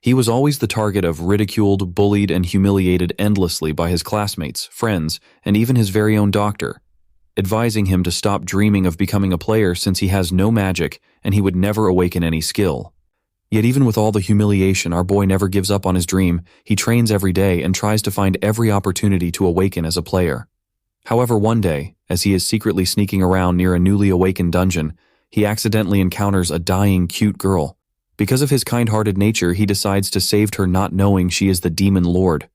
He was always the target of ridiculed, bullied, and humiliated endlessly by his classmates, friends, and even his very own doctor, advising him to stop dreaming of becoming a player since he has no magic and he would never awaken any skill. Yet even with all the humiliation, our boy never gives up on his dream. He trains every day and tries to find every opportunity to awaken as a player. However, one day, as he is secretly sneaking around near a newly awakened dungeon, he accidentally encounters a dying cute girl. Because of his kind-hearted nature, he decides to save her, not knowing she is the demon lord.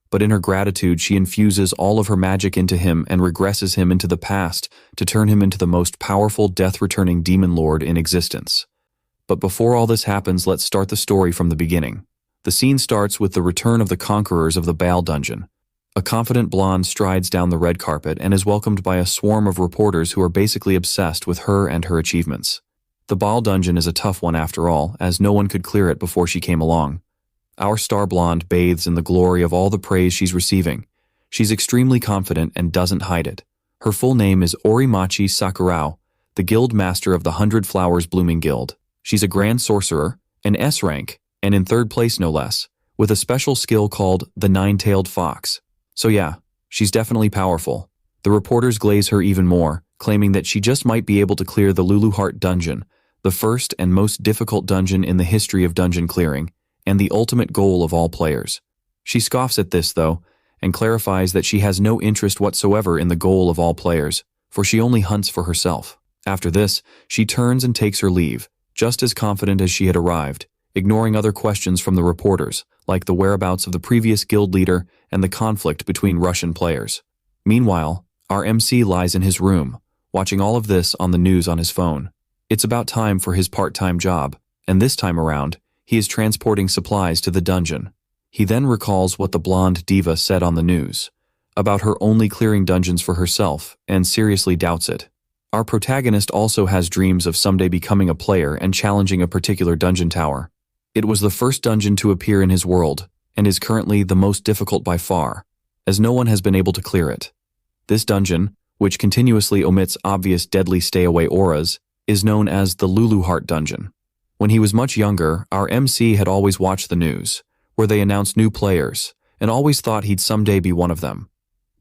But in her gratitude, she infuses all of her magic into him and regresses him into the past to turn him into the most powerful death-returning demon lord in existence. But before all this happens, let's start the story from the beginning. The scene starts with the return of the conquerors of the Baal dungeon. A confident blonde strides down the red carpet and is welcomed by a swarm of reporters who are basically obsessed with her and her achievements. The Baal dungeon is a tough one after all, as no one could clear it before she came along. Our star blonde bathes in the glory of all the praise she's receiving. She's extremely confident and doesn't hide it. Her full name is Orimachi Sakurao, the guild master of the 100 Flowers Blooming Guild. She's a grand sorcerer, an S rank, and in third place no less, with a special skill called the Nine-Tailed Fox. So yeah, she's definitely powerful. The reporters glaze her even more, claiming that she just might be able to clear the Lulu Heart dungeon, the first and most difficult dungeon in the history of dungeon clearing, and the ultimate goal of all players. She scoffs at this, though, and clarifies that she has no interest whatsoever in the goal of all players, for she only hunts for herself. After this, she turns and takes her leave, just as confident as she had arrived, ignoring other questions from the reporters, like the whereabouts of the previous guild leader and the conflict between Russian players. Meanwhile, our MC lies in his room, watching all of this on the news on his phone. It's about time for his part-time job, and this time around, he is transporting supplies to the dungeon. He then recalls what the blonde diva said on the news, about her only clearing dungeons for herself, and seriously doubts it. Our protagonist also has dreams of someday becoming a player and challenging a particular dungeon tower. It was the first dungeon to appear in his world, and is currently the most difficult by far, as no one has been able to clear it. This dungeon, which continuously omits obvious deadly stay-away auras, is known as the Lulu Heart dungeon. When he was much younger, our MC had always watched the news, where they announced new players, and always thought he'd someday be one of them.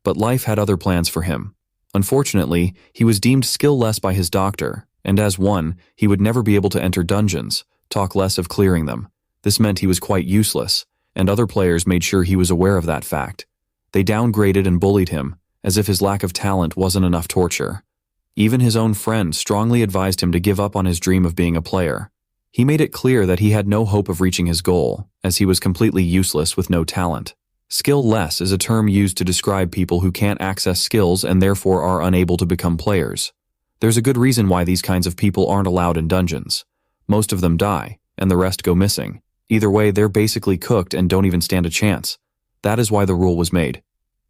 But life had other plans for him. Unfortunately, he was deemed skill-less by his doctor, and as one, he would never be able to enter dungeons, talk less of clearing them. This meant he was quite useless, and other players made sure he was aware of that fact. They downgraded and bullied him, as if his lack of talent wasn't enough torture. Even his own friend strongly advised him to give up on his dream of being a player. He made it clear that he had no hope of reaching his goal, as he was completely useless with no talent. Skill-less is a term used to describe people who can't access skills and therefore are unable to become players. There's a good reason why these kinds of people aren't allowed in dungeons. Most of them die, and the rest go missing. Either way, they're basically cooked and don't even stand a chance. That is why the rule was made.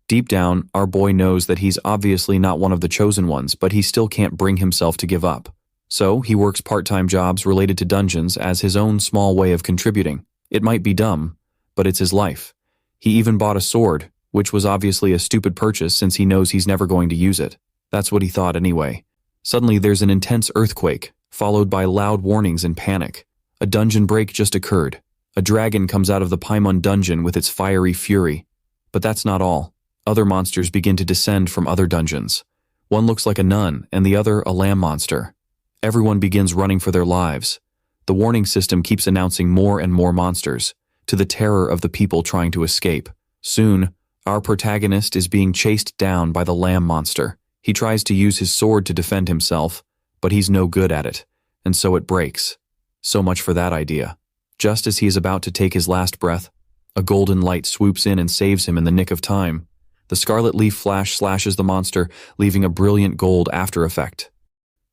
Deep down, our boy knows that he's obviously not one of the chosen ones, but he still can't bring himself to give up. So, he works part-time jobs related to dungeons as his own small way of contributing. It might be dumb, but it's his life. He even bought a sword, which was obviously a stupid purchase since he knows he's never going to use it. That's what he thought anyway. Suddenly, there's an intense earthquake, followed by loud warnings and panic. A dungeon break just occurred. A dragon comes out of the Paimon dungeon with its fiery fury. But that's not all. Other monsters begin to descend from other dungeons. One looks like a nun, and the other a lamb monster. Everyone begins running for their lives. The warning system keeps announcing more and more monsters, to the terror of the people trying to escape. Soon, our protagonist is being chased down by the lamb monster. He tries to use his sword to defend himself, but he's no good at it, and so it breaks. So much for that idea. Just as he is about to take his last breath, a golden light swoops in and saves him in the nick of time. The scarlet leaf flash slashes the monster, leaving a brilliant gold after effect.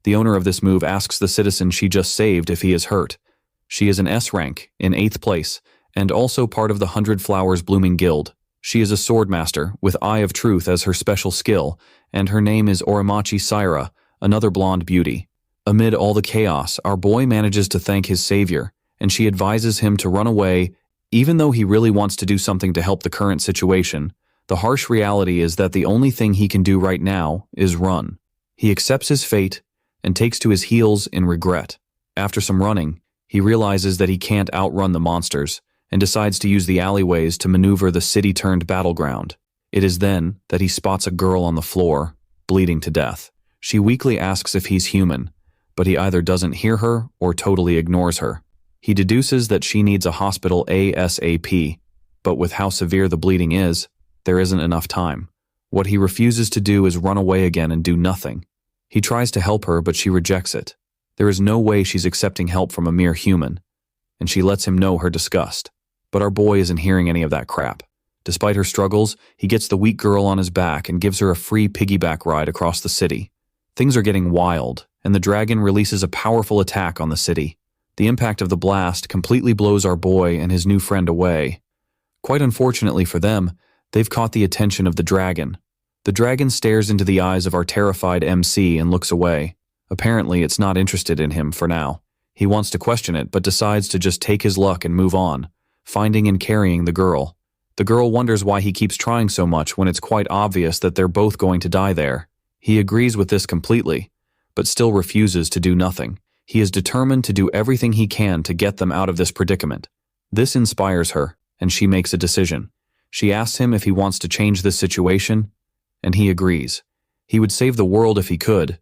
The owner of this move asks the citizen she just saved if he is hurt. She is an S rank, in 8th place, and also part of the 100 Flowers Blooming Guild. She is a swordmaster, with Eye of Truth as her special skill, and her name is Orimachi Saira, another blonde beauty. Amid all the chaos, our boy manages to thank his savior, and she advises him to run away. Even though he really wants to do something to help the current situation, the harsh reality is that the only thing he can do right now is run. He accepts his fate and takes to his heels in regret. After some running, he realizes that he can't outrun the monsters, and decides to use the alleyways to maneuver the city-turned battleground. It is then that he spots a girl on the floor, bleeding to death. She weakly asks if he's human, but he either doesn't hear her or totally ignores her. He deduces that she needs a hospital ASAP, but with how severe the bleeding is, there isn't enough time. What he refuses to do is run away again and do nothing. He tries to help her, but she rejects it. There is no way she's accepting help from a mere human, and she lets him know her disgust. But our boy isn't hearing any of that crap. Despite her struggles, he gets the weak girl on his back and gives her a free piggyback ride across the city. Things are getting wild, and the dragon releases a powerful attack on the city. The impact of the blast completely blows our boy and his new friend away. Quite unfortunately for them, they've caught the attention of the dragon. The dragon stares into the eyes of our terrified MC and looks away. Apparently, it's not interested in him for now. He wants to question it, but decides to just take his luck and move on, finding and carrying the girl. The girl wonders why he keeps trying so much when it's quite obvious that they're both going to die there. He agrees with this completely, but still refuses to do nothing. He is determined to do everything he can to get them out of this predicament. This inspires her, and she makes a decision. She asks him if he wants to change this situation, and he agrees. He would save the world if he could,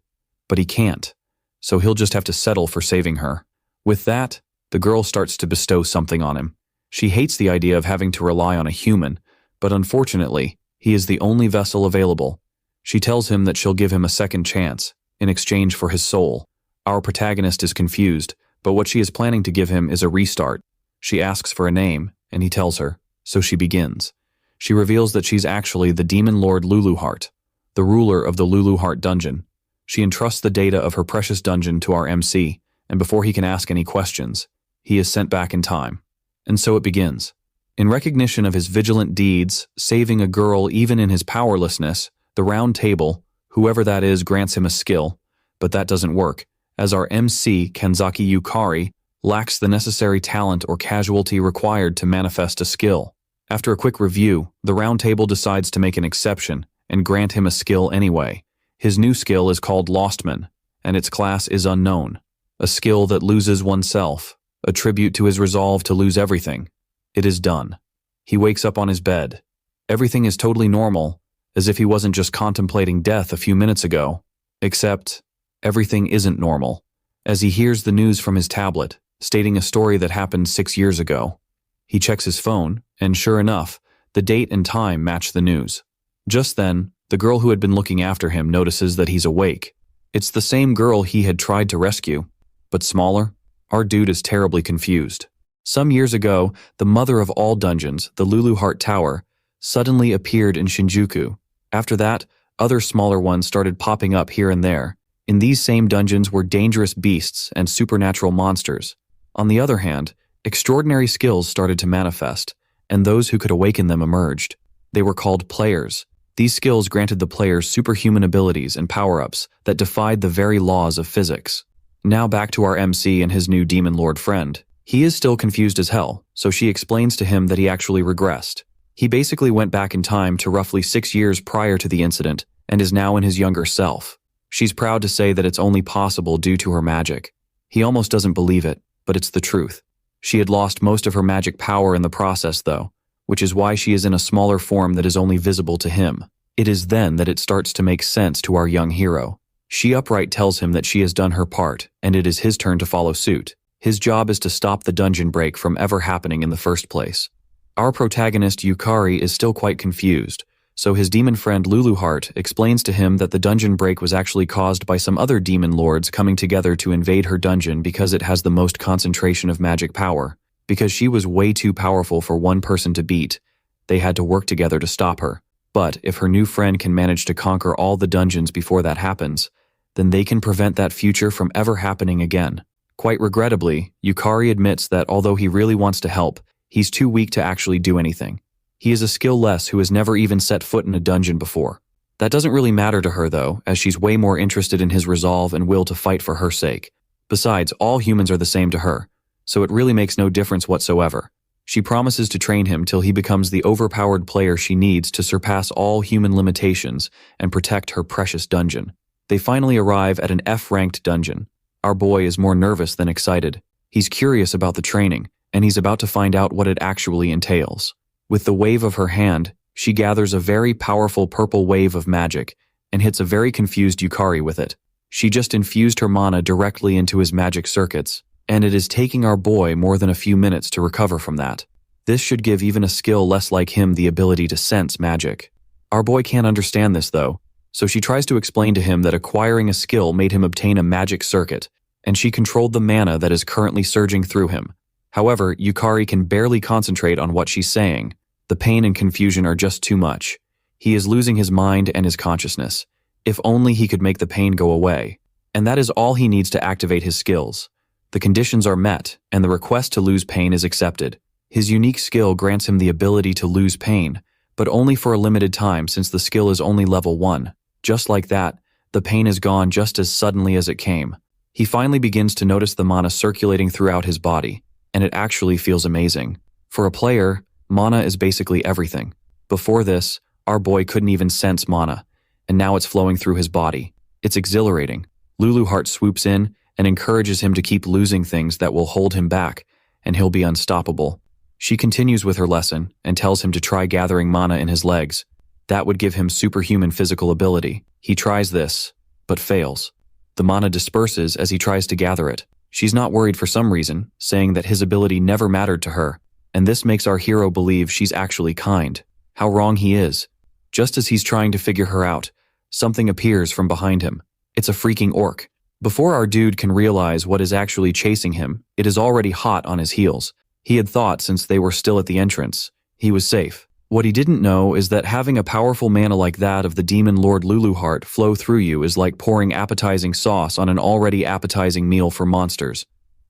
but he can't, so he'll just have to settle for saving her. With that, the girl starts to bestow something on him. She hates the idea of having to rely on a human, but unfortunately, he is the only vessel available. She tells him that she'll give him a second chance, in exchange for his soul. Our protagonist is confused, but what she is planning to give him is a restart. She asks for a name, and he tells her, so she begins. She reveals that she's actually the demon lord Luluheart, the ruler of the Luluheart dungeon. She entrusts the data of her precious dungeon to our MC, and before he can ask any questions, he is sent back in time. And so it begins. In recognition of his vigilant deeds, saving a girl even in his powerlessness, the Round Table, whoever that is, grants him a skill, but that doesn't work, as our MC, Kanzaki Yukari, lacks the necessary talent or casualty required to manifest a skill. After a quick review, the Round Table decides to make an exception and grant him a skill anyway. His new skill is called Lostman, and its class is unknown, a skill that loses oneself, a tribute to his resolve to lose everything. It is done. He wakes up on his bed. Everything is totally normal, as if he wasn't just contemplating death a few minutes ago. Except, everything isn't normal, as he hears the news from his tablet, stating a story that happened 6 years ago. He checks his phone, and sure enough, the date and time match the news. Just then, the girl who had been looking after him notices that he's awake. It's the same girl he had tried to rescue, but smaller. Our dude is terribly confused. Some years ago, the mother of all dungeons, the Luluheart Tower, suddenly appeared in Shinjuku. After that, other smaller ones started popping up here and there. In these same dungeons were dangerous beasts and supernatural monsters. On the other hand, extraordinary skills started to manifest, and those who could awaken them emerged. They were called players. These skills granted the players superhuman abilities and power-ups that defied the very laws of physics. Now back to our MC and his new demon lord friend. He is still confused as hell, so she explains to him that he actually regressed. He basically went back in time to roughly 6 years prior to the incident and is now in his younger self. She's proud to say that it's only possible due to her magic. He almost doesn't believe it, but it's the truth. She had lost most of her magic power in the process though, which is why she is in a smaller form that is only visible to him. It is then that it starts to make sense to our young hero. She upright tells him that she has done her part, and it is his turn to follow suit. His job is to stop the dungeon break from ever happening in the first place. Our protagonist Yukari is still quite confused, so his demon friend Luluheart explains to him that the dungeon break was actually caused by some other demon lords coming together to invade her dungeon because it has the most concentration of magic power. Because she was way too powerful for one person to beat, they had to work together to stop her. But if her new friend can manage to conquer all the dungeons before that happens, then they can prevent that future from ever happening again. Quite regrettably, Yukari admits that although he really wants to help, he's too weak to actually do anything. He is a skill-less who has never even set foot in a dungeon before. That doesn't really matter to her though, as she's way more interested in his resolve and will to fight for her sake. Besides, all humans are the same to her, so it really makes no difference whatsoever. She promises to train him till he becomes the overpowered player she needs to surpass all human limitations and protect her precious dungeon. They finally arrive at an F-ranked dungeon. Our boy is more nervous than excited. He's curious about the training, and he's about to find out what it actually entails. With the wave of her hand, she gathers a very powerful purple wave of magic and hits a very confused Yukari with it. She just infused her mana directly into his magic circuits, and it is taking our boy more than a few minutes to recover from that. This should give even a skill less like him the ability to sense magic. Our boy can't understand this though, so she tries to explain to him that acquiring a skill made him obtain a magic circuit, and she controlled the mana that is currently surging through him. However, Yukari can barely concentrate on what she's saying. The pain and confusion are just too much. He is losing his mind and his consciousness. If only he could make the pain go away. And that is all he needs to activate his skills. The conditions are met, and the request to lose pain is accepted. His unique skill grants him the ability to lose pain, but only for a limited time since the skill is only level 1. Just like that, the pain is gone just as suddenly as it came. He finally begins to notice the mana circulating throughout his body, and it actually feels amazing. For a player, mana is basically everything. Before this, our boy couldn't even sense mana, and now it's flowing through his body. It's exhilarating. Lulu Heart swoops in and encourages him to keep losing things that will hold him back, and he'll be unstoppable. She continues with her lesson and tells him to try gathering mana in his legs. That would give him superhuman physical ability. He tries this, but fails. The mana disperses as he tries to gather it. She's not worried for some reason, saying that his ability never mattered to her, and this makes our hero believe she's actually kind. How wrong he is. Just as he's trying to figure her out, something appears from behind him. It's a freaking orc. Before our dude can realize what is actually chasing him, it is already hot on his heels. He had thought since they were still at the entrance, he was safe. What he didn't know is that having a powerful mana like that of the demon lord Lulu Heart flow through you is like pouring appetizing sauce on an already appetizing meal for monsters.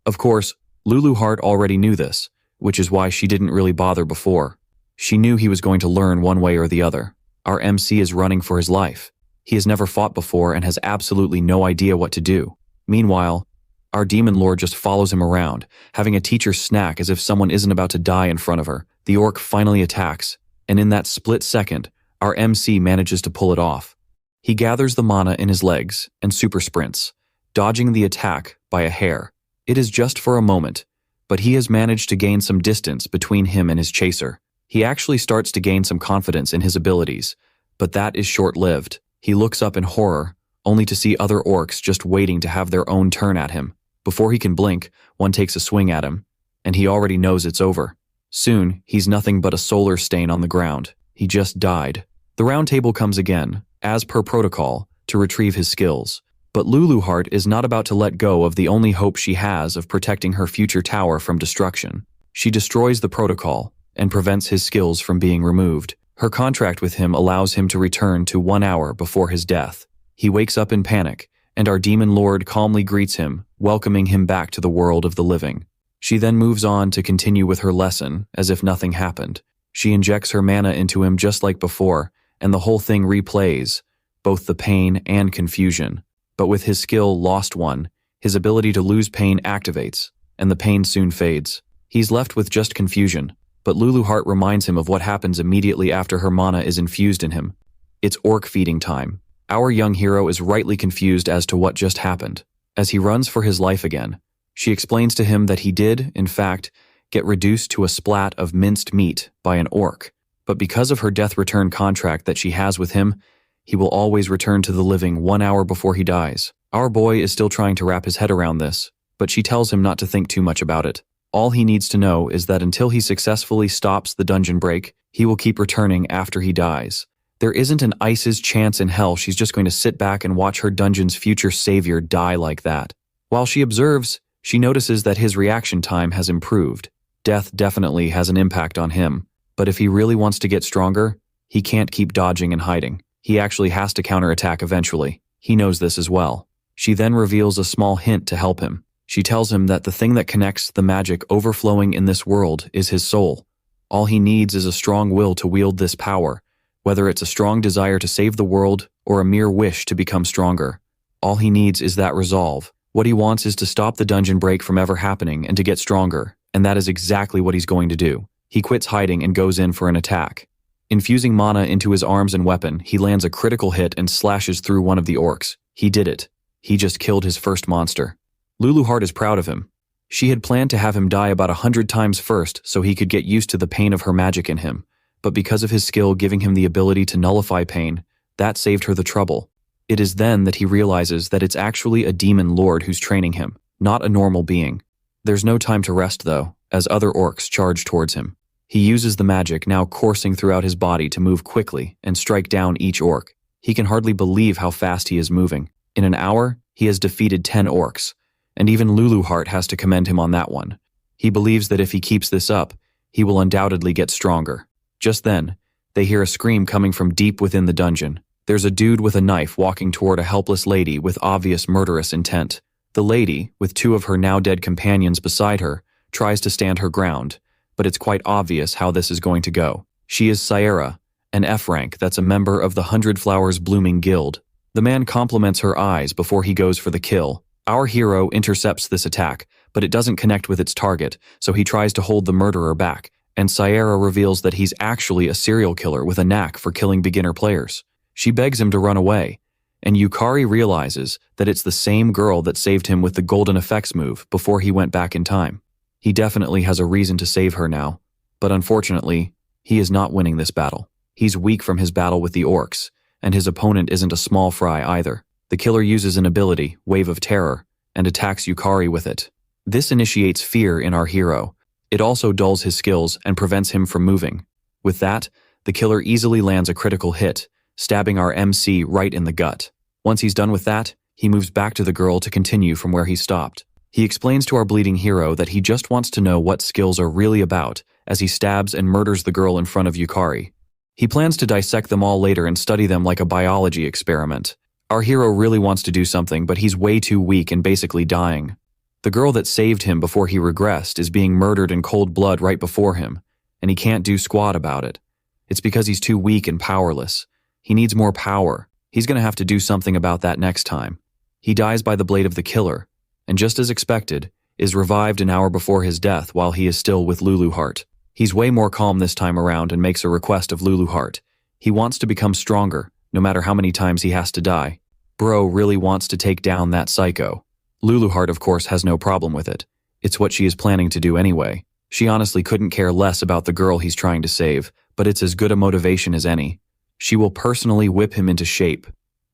Of course, Lulu Heart already knew this, which is why she didn't really bother before. She knew he was going to learn one way or the other. Our MC is running for his life. He has never fought before and has absolutely no idea what to do. Meanwhile, our demon lord just follows him around, having a teacher's snack as if someone isn't about to die in front of her. The orc finally attacks, and in that split second, our MC manages to pull it off. He gathers the mana in his legs and super sprints, dodging the attack by a hair. It is just for a moment, but he has managed to gain some distance between him and his chaser. He actually starts to gain some confidence in his abilities, but that is short-lived. He looks up in horror, only to see other orcs just waiting to have their own turn at him. Before he can blink, one takes a swing at him, and he already knows it's over. Soon, he's nothing but a solar stain on the ground. He just died. The round table comes again, as per protocol, to retrieve his skills. But Lulu Heart is not about to let go of the only hope she has of protecting her future tower from destruction. She destroys the protocol and prevents his skills from being removed. Her contract with him allows him to return to 1 hour before his death. He wakes up in panic, and our demon lord calmly greets him, welcoming him back to the world of the living. She then moves on to continue with her lesson, as if nothing happened. She injects her mana into him just like before, and the whole thing replays, both the pain and confusion. But with his skill lost one, his ability to lose pain activates, and the pain soon fades. He's left with just confusion, but Lulu Heart reminds him of what happens immediately after her mana is infused in him. It's orc feeding time. Our young hero is rightly confused as to what just happened. As he runs for his life again, she explains to him that he did, in fact, get reduced to a splat of minced meat by an orc, but because of her death return contract that she has with him, he will always return to the living 1 hour before he dies. Our boy is still trying to wrap his head around this, but she tells him not to think too much about it. All he needs to know is that until he successfully stops the dungeon break, he will keep returning after he dies. There isn't an ice's chance in hell she's just going to sit back and watch her dungeon's future savior die like that. While she observes, she notices that his reaction time has improved. Death definitely has an impact on him, but if he really wants to get stronger, he can't keep dodging and hiding. He actually has to counterattack eventually. He knows this as well. She then reveals a small hint to help him. She tells him that the thing that connects the magic overflowing in this world is his soul. All he needs is a strong will to wield this power, whether it's a strong desire to save the world or a mere wish to become stronger. All he needs is that resolve. What he wants is to stop the dungeon break from ever happening and to get stronger, and that is exactly what he's going to do. He quits hiding and goes in for an attack. Infusing mana into his arms and weapon, he lands a critical hit and slashes through one of the orcs. He did it. He just killed his first monster. Lulu Heart is proud of him. She had planned to have him die about 100 times first so he could get used to the pain of her magic in him, but because of his skill giving him the ability to nullify pain, that saved her the trouble. It is then that he realizes that it's actually a demon lord who's training him, not a normal being. There's no time to rest though, as other orcs charge towards him. He uses the magic now coursing throughout his body to move quickly and strike down each orc. He can hardly believe how fast he is moving. In an hour, he has defeated 10 orcs, and even Luluheart has to commend him on that one. He believes that if he keeps this up, he will undoubtedly get stronger. Just then, they hear a scream coming from deep within the dungeon. There's a dude with a knife walking toward a helpless lady with obvious murderous intent. The lady, with 2 of her now dead companions beside her, tries to stand her ground, but it's quite obvious how this is going to go. She is Sierra, an F rank that's a member of the 100 Flowers Blooming Guild. The man compliments her eyes before he goes for the kill. Our hero intercepts this attack, but it doesn't connect with its target, so he tries to hold the murderer back, and Sierra reveals that he's actually a serial killer with a knack for killing beginner players. She begs him to run away, and Yukari realizes that it's the same girl that saved him with the golden effects move before he went back in time. He definitely has a reason to save her now, but unfortunately, he is not winning this battle. He's weak from his battle with the orcs, and his opponent isn't a small fry either. The killer uses an ability, Wave of Terror, and attacks Yukari with it. This initiates fear in our hero. It also dulls his skills and prevents him from moving. With that, the killer easily lands a critical hit, stabbing our MC right in the gut. Once he's done with that, he moves back to the girl to continue from where he stopped. He explains to our bleeding hero that he just wants to know what skills are really about as he stabs and murders the girl in front of Yukari. He plans to dissect them all later and study them like a biology experiment. Our hero really wants to do something, but he's way too weak and basically dying. The girl that saved him before he regressed is being murdered in cold blood right before him, and he can't do squat about it. It's because he's too weak and powerless. He needs more power. He's going to have to do something about that next time. He dies by the blade of the killer, and just as expected, is revived an hour before his death while he is still with Luluheart. He's way more calm this time around and makes a request of Luluheart. He wants to become stronger, no matter how many times he has to die. Bro really wants to take down that psycho. Luluheart, of course, has no problem with it. It's what she is planning to do anyway. She honestly couldn't care less about the girl he's trying to save, but it's as good a motivation as any. She will personally whip him into shape.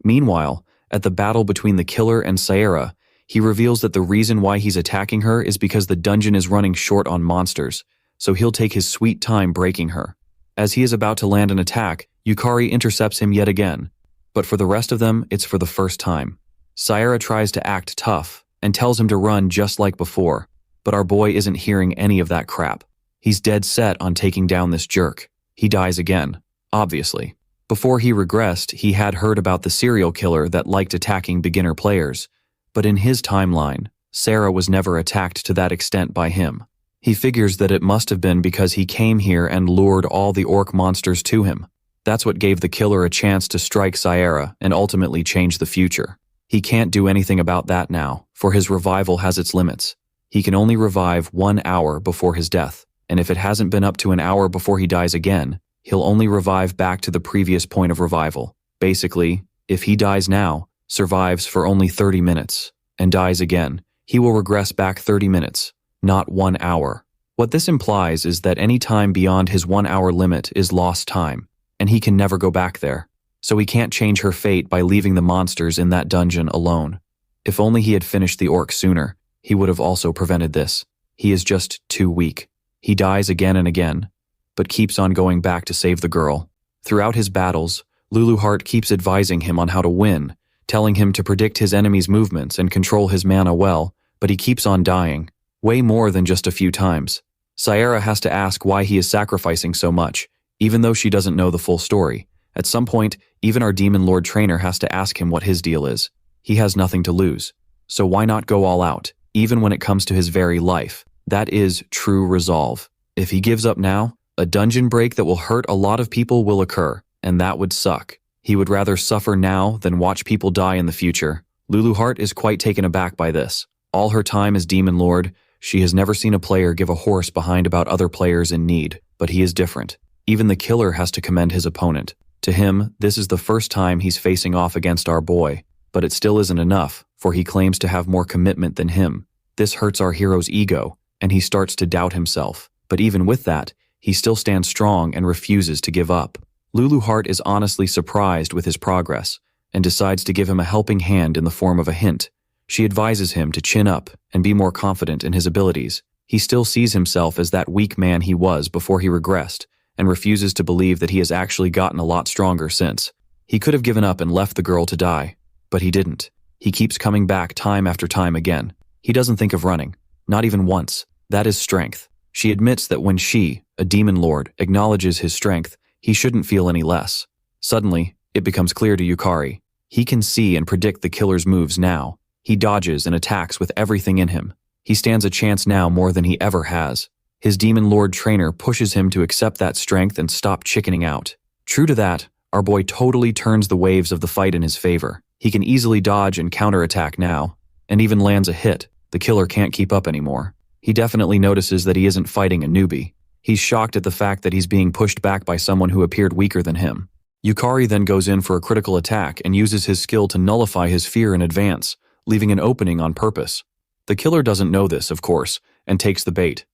Meanwhile, at the battle between the killer and Sierra, he reveals that the reason why he's attacking her is because the dungeon is running short on monsters, so he'll take his sweet time breaking her. As he is about to land an attack, Yukari intercepts him yet again, but for the rest of them, it's for the first time. Sierra tries to act tough and tells him to run just like before, but our boy isn't hearing any of that crap. He's dead set on taking down this jerk. He dies again, obviously. Before he regressed, he had heard about the serial killer that liked attacking beginner players, but in his timeline, Sarah was never attacked to that extent by him. He figures that it must have been because he came here and lured all the orc monsters to him. That's what gave the killer a chance to strike Sierra and ultimately change the future. He can't do anything about that now, for his revival has its limits. He can only revive 1 hour before his death, and if it hasn't been up to an hour before he dies again, he'll only revive back to the previous point of revival. Basically, if he dies now, survives for only 30 minutes, and dies again, he will regress back 30 minutes, not 1 hour. What this implies is that any time beyond his 1 hour limit is lost time, and he can never go back there. So he can't change her fate by leaving the monsters in that dungeon alone. If only he had finished the orc sooner, he would have also prevented this. He is just too weak. He dies again and again, but keeps on going back to save the girl. Throughout his battles, Luluheart keeps advising him on how to win, telling him to predict his enemy's movements and control his mana well, but he keeps on dying, way more than just a few times. Sierra has to ask why he is sacrificing so much, even though she doesn't know the full story. At some point, even our Demon Lord trainer has to ask him what his deal is. He has nothing to lose, so why not go all out, even when it comes to his very life? That is true resolve. If he gives up now, a dungeon break that will hurt a lot of people will occur, and that would suck. He would rather suffer now than watch people die in the future. Luluheart is quite taken aback by this. All her time as Demon Lord, she has never seen a player give a horse behind about other players in need, but he is different. Even the killer has to commend his opponent. To him, this is the first time he's facing off against our boy, but it still isn't enough, for he claims to have more commitment than him. This hurts our hero's ego, and he starts to doubt himself. But even with that, he still stands strong and refuses to give up. Lulu Heart is honestly surprised with his progress and decides to give him a helping hand in the form of a hint. She advises him to chin up and be more confident in his abilities. He still sees himself as that weak man he was before he regressed and refuses to believe that he has actually gotten a lot stronger since. He could have given up and left the girl to die, but he didn't. He keeps coming back time after time again. He doesn't think of running, not even once. That is strength. She admits that when she, a demon lord, acknowledges his strength, he shouldn't feel any less. Suddenly, it becomes clear to Yukari. He can see and predict the killer's moves now. He dodges and attacks with everything in him. He stands a chance now more than he ever has. His demon lord trainer pushes him to accept that strength and stop chickening out. True to that, our boy totally turns the waves of the fight in his favor. He can easily dodge and counterattack now, and even lands a hit. The killer can't keep up anymore. He definitely notices that he isn't fighting a newbie. He's shocked at the fact that he's being pushed back by someone who appeared weaker than him. Yukari then goes in for a critical attack and uses his skill to nullify his fear in advance, leaving an opening on purpose. The killer doesn't know this, of course, and takes the bait.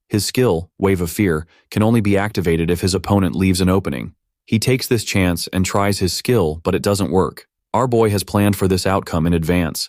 His skill, Wave of Fear, can only be activated if his opponent leaves an opening. He takes this chance and tries his skill, but it doesn't work. Our boy has planned for this outcome in advance.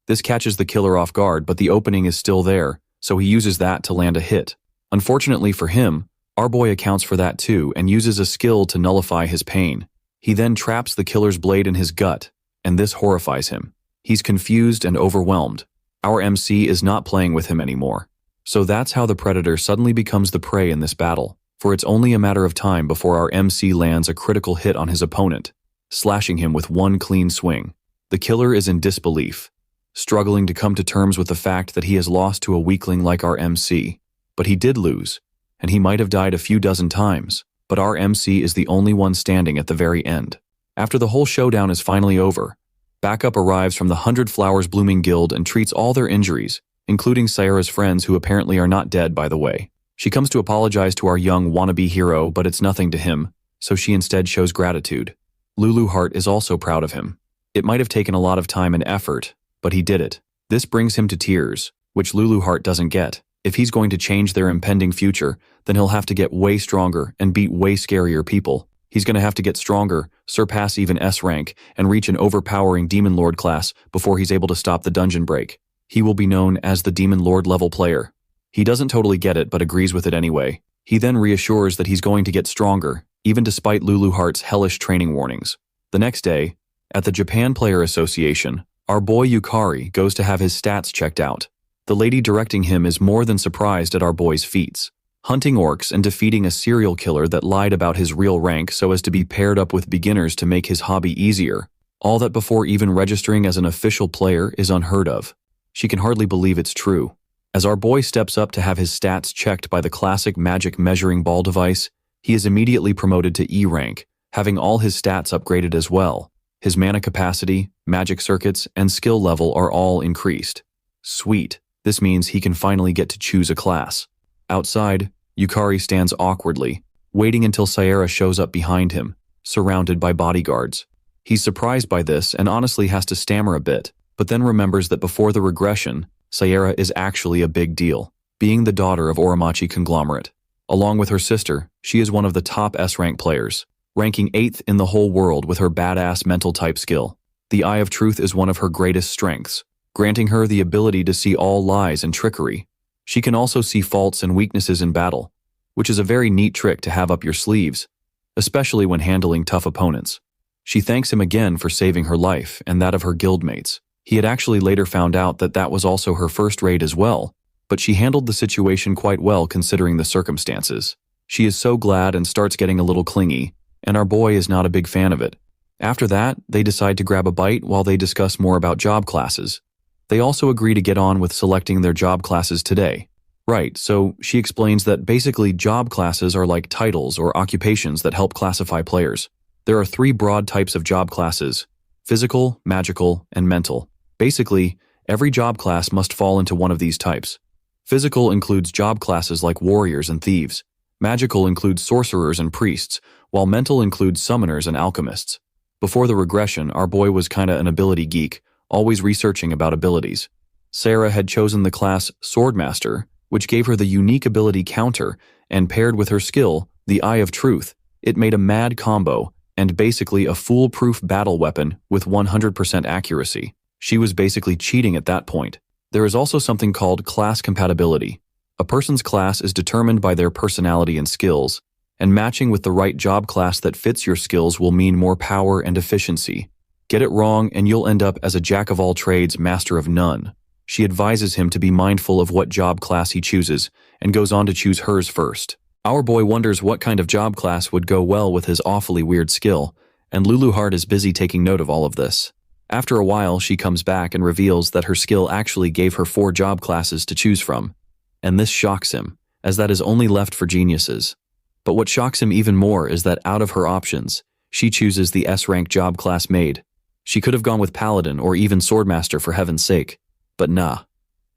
This catches the killer off guard, but the opening is still there, so he uses that to land a hit. Unfortunately for him, our boy accounts for that too and uses a skill to nullify his pain. He then traps the killer's blade in his gut, and this horrifies him. He's confused and overwhelmed. Our MC is not playing with him anymore. So that's how the predator suddenly becomes the prey in this battle, for it's only a matter of time before our MC lands a critical hit on his opponent, slashing him with one clean swing. The killer is in disbelief, struggling to come to terms with the fact that he has lost to a weakling like our MC. But he did lose, and he might have died a few dozen times, but our MC is the only one standing at the very end. After the whole showdown is finally over, backup arrives from the 100 Flowers Blooming Guild and treats all their injuries, including Sayara's friends who apparently are not dead, by the way. She comes to apologize to our young wannabe hero, but it's nothing to him, so she instead shows gratitude. Lulu Heart is also proud of him. It might have taken a lot of time and effort, but he did it. This brings him to tears, which Lulu Heart doesn't get. If he's going to change their impending future, then he'll have to get way stronger and beat way scarier people. He's going to have to get stronger, surpass even S rank, and reach an overpowering Demon Lord class before he's able to stop the dungeon break. He will be known as the Demon Lord level player. He doesn't totally get it, but agrees with it anyway. He then reassures that he's going to get stronger, even despite Lulu Heart's hellish training warnings. The next day, at the Japan Player Association, our boy Yukari goes to have his stats checked out. The lady directing him is more than surprised at our boy's feats. Hunting orcs and defeating a serial killer that lied about his real rank so as to be paired up with beginners to make his hobby easier. All that before even registering as an official player is unheard of. She can hardly believe it's true. As our boy steps up to have his stats checked by the classic magic measuring ball device, he is immediately promoted to E rank, having all his stats upgraded as well. His mana capacity, magic circuits, and skill level are all increased. Sweet. This means he can finally get to choose a class. Outside, Yukari stands awkwardly, waiting until Sayara shows up behind him, surrounded by bodyguards. He's surprised by this and honestly has to stammer a bit, but then remembers that before the regression, Sayara is actually a big deal, being the daughter of Oromachi conglomerate. Along with her sister, she is one of the top S-rank players, ranking 8th in the whole world with her badass mental type skill. The Eye of Truth is one of her greatest strengths, granting her the ability to see all lies and trickery. She can also see faults and weaknesses in battle, which is a very neat trick to have up your sleeves, especially when handling tough opponents. She thanks him again for saving her life and that of her guildmates. He had actually later found out that that was also her first raid as well, but she handled the situation quite well considering the circumstances. She is so glad and starts getting a little clingy, and our boy is not a big fan of it. After that, they decide to grab a bite while they discuss more about job classes. They also agree to get on with selecting their job classes today. Right, so she explains that basically job classes are like titles or occupations that help classify players. There are 3 broad types of job classes: physical, magical, and mental. Basically, every job class must fall into one of these types. Physical includes job classes like warriors and thieves. Magical includes sorcerers and priests, while mental includes summoners and alchemists. Before the regression, our boy was kinda an ability geek, always researching about abilities. Sarah had chosen the class Swordmaster, which gave her the unique ability Counter, and paired with her skill, the Eye of Truth, it made a mad combo and basically a foolproof battle weapon with 100% accuracy. She was basically cheating at that point. There is also something called class compatibility. A person's class is determined by their personality and skills, and matching with the right job class that fits your skills will mean more power and efficiency. Get it wrong and you'll end up as a jack-of-all-trades, master of none. She advises him to be mindful of what job class he chooses, and goes on to choose hers first. Our boy wonders what kind of job class would go well with his awfully weird skill, and Luluheart is busy taking note of all of this. After a while, she comes back and reveals that her skill actually gave her 4 job classes to choose from. And this shocks him, as that is only left for geniuses. But what shocks him even more is that out of her options, she chooses the S-rank job class Maid. She could have gone with Paladin or even Swordmaster for heaven's sake. But nah.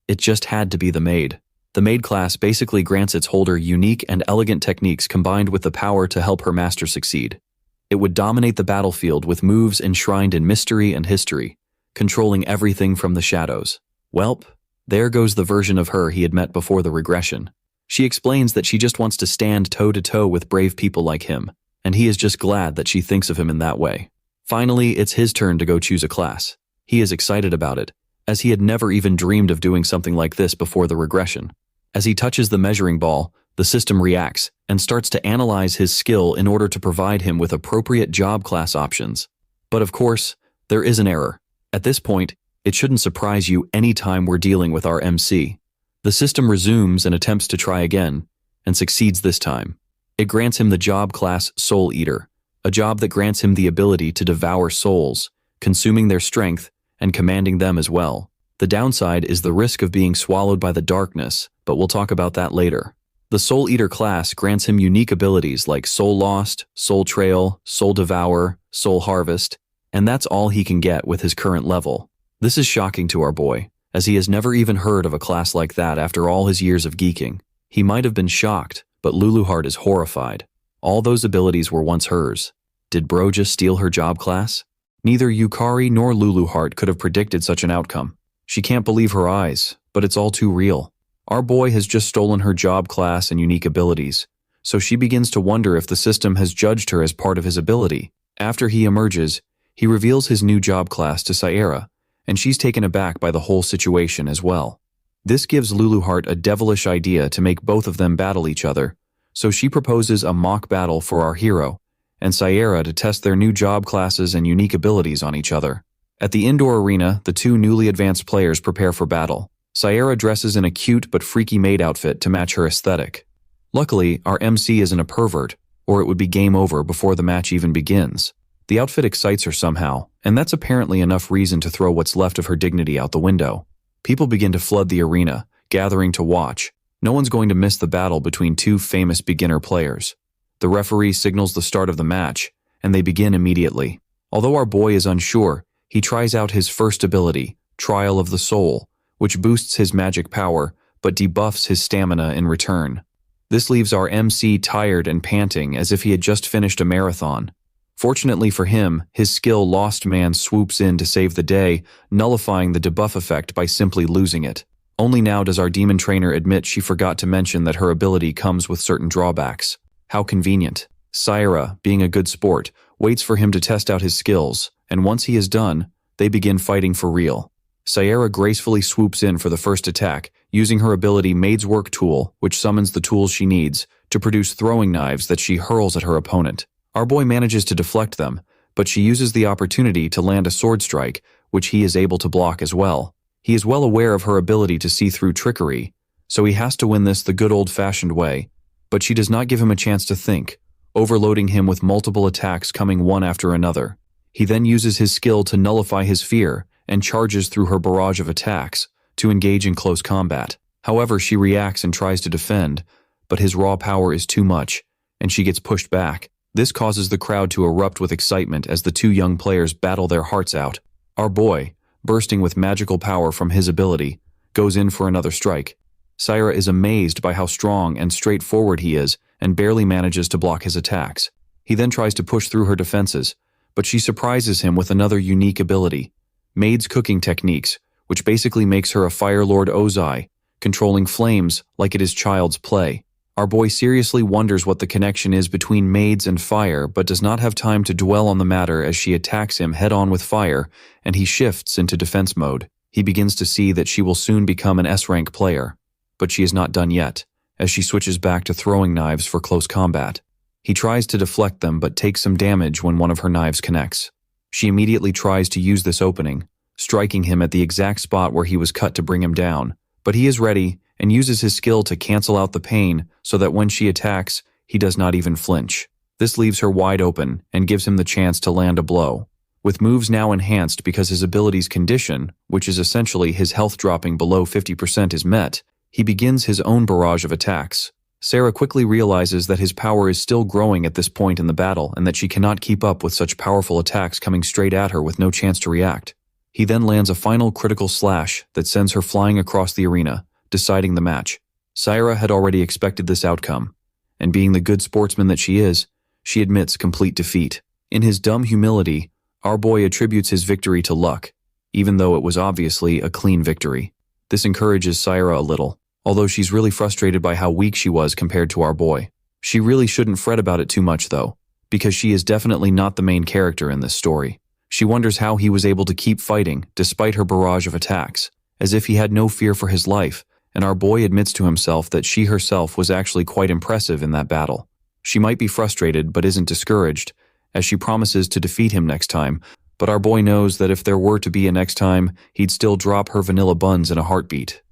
It just had to be the Maid. The Maid class basically grants its holder unique and elegant techniques combined with the power to help her master succeed. It would dominate the battlefield with moves enshrined in mystery and history, controlling everything from the shadows. Welp, there goes the version of her he had met before the regression. She explains that she just wants to stand toe-to-toe with brave people like him, and he is just glad that she thinks of him in that way. Finally, it's his turn to go choose a class. He is excited about it, as he had never even dreamed of doing something like this before the regression. As he touches the measuring ball, the system reacts and starts to analyze his skill in order to provide him with appropriate job class options. But of course, there is an error. At this point, it shouldn't surprise you any time we're dealing with our MC. The system resumes and attempts to try again, and succeeds this time. It grants him the job class Soul Eater, a job that grants him the ability to devour souls, consuming their strength and commanding them as well. The downside is the risk of being swallowed by the darkness, but we'll talk about that later. The Soul Eater class grants him unique abilities like Soul Lost, Soul Trail, Soul Devour, Soul Harvest, and that's all he can get with his current level. This is shocking to our boy, as he has never even heard of a class like that after all his years of geeking. He might have been shocked, but Luluheart is horrified. All those abilities were once hers. Did bro just steal her job class? Neither Yukari nor Luluheart could have predicted such an outcome. She can't believe her eyes, but it's all too real. Our boy has just stolen her job class and unique abilities, so she begins to wonder if the system has judged her as part of his ability. After he emerges, he reveals his new job class to Sierra, and she's taken aback by the whole situation as well. This gives Luluheart a devilish idea to make both of them battle each other, so she proposes a mock battle for our hero, and Sierra to test their new job classes and unique abilities on each other. At the indoor arena, the 2 newly advanced players prepare for battle. Sierra dresses in a cute but freaky maid outfit to match her aesthetic. Luckily, our MC isn't a pervert, or it would be game over before the match even begins. The outfit excites her somehow, and that's apparently enough reason to throw what's left of her dignity out the window. People begin to flood the arena, gathering to watch. No one's going to miss the battle between 2 famous beginner players. The referee signals the start of the match, and they begin immediately. Although our boy is unsure, he tries out his first ability, Trial of the Soul, which boosts his magic power, but debuffs his stamina in return. This leaves our MC tired and panting as if he had just finished a marathon. Fortunately for him, his skill Lost Man swoops in to save the day, nullifying the debuff effect by simply losing it. Only now does our demon trainer admit she forgot to mention that her ability comes with certain drawbacks. How convenient. Sierra, being a good sport, waits for him to test out his skills, and once he is done, they begin fighting for real. Sierra gracefully swoops in for the first attack, using her ability Maid's Work Tool, which summons the tools she needs, to produce throwing knives that she hurls at her opponent. Our boy manages to deflect them, but she uses the opportunity to land a sword strike, which he is able to block as well. He is well aware of her ability to see through trickery, so he has to win this the good old-fashioned way, but she does not give him a chance to think, overloading him with multiple attacks coming one after another. He then uses his skill to nullify his fear and charges through her barrage of attacks to engage in close combat. However, she reacts and tries to defend, but his raw power is too much, and she gets pushed back. This causes the crowd to erupt with excitement as the 2 young players battle their hearts out. Our boy, bursting with magical power from his ability, goes in for another strike. Sierra is amazed by how strong and straightforward he is and barely manages to block his attacks. He then tries to push through her defenses, but she surprises him with another unique ability, Maid's Cooking Techniques, which basically makes her a Fire Lord Ozai, controlling flames like it is child's play. Our boy seriously wonders what the connection is between maids and fire, but does not have time to dwell on the matter as she attacks him head-on with fire, and he shifts into defense mode. He begins to see that she will soon become an S-rank player. But she is not done yet, as she switches back to throwing knives for close combat. He tries to deflect them but takes some damage when one of her knives connects. She immediately tries to use this opening, striking him at the exact spot where he was cut to bring him down. But he is ready and uses his skill to cancel out the pain so that when she attacks, he does not even flinch. This leaves her wide open and gives him the chance to land a blow. With moves now enhanced because his ability's condition, which is essentially his health dropping below 50%, is met, he begins his own barrage of attacks. Sarah quickly realizes that his power is still growing at this point in the battle and that she cannot keep up with such powerful attacks coming straight at her with no chance to react. He then lands a final critical slash that sends her flying across the arena, deciding the match. Sarah had already expected this outcome, and being the good sportsman that she is, she admits complete defeat. In his dumb humility, our boy attributes his victory to luck, even though it was obviously a clean victory. This encourages Sarah a little, although she's really frustrated by how weak she was compared to our boy. She really shouldn't fret about it too much though, because she is definitely not the main character in this story. She wonders how he was able to keep fighting despite her barrage of attacks, as if he had no fear for his life, and our boy admits to himself that she herself was actually quite impressive in that battle. She might be frustrated but isn't discouraged, as she promises to defeat him next time, but our boy knows that if there were to be a next time, he'd still drop her vanilla buns in a heartbeat.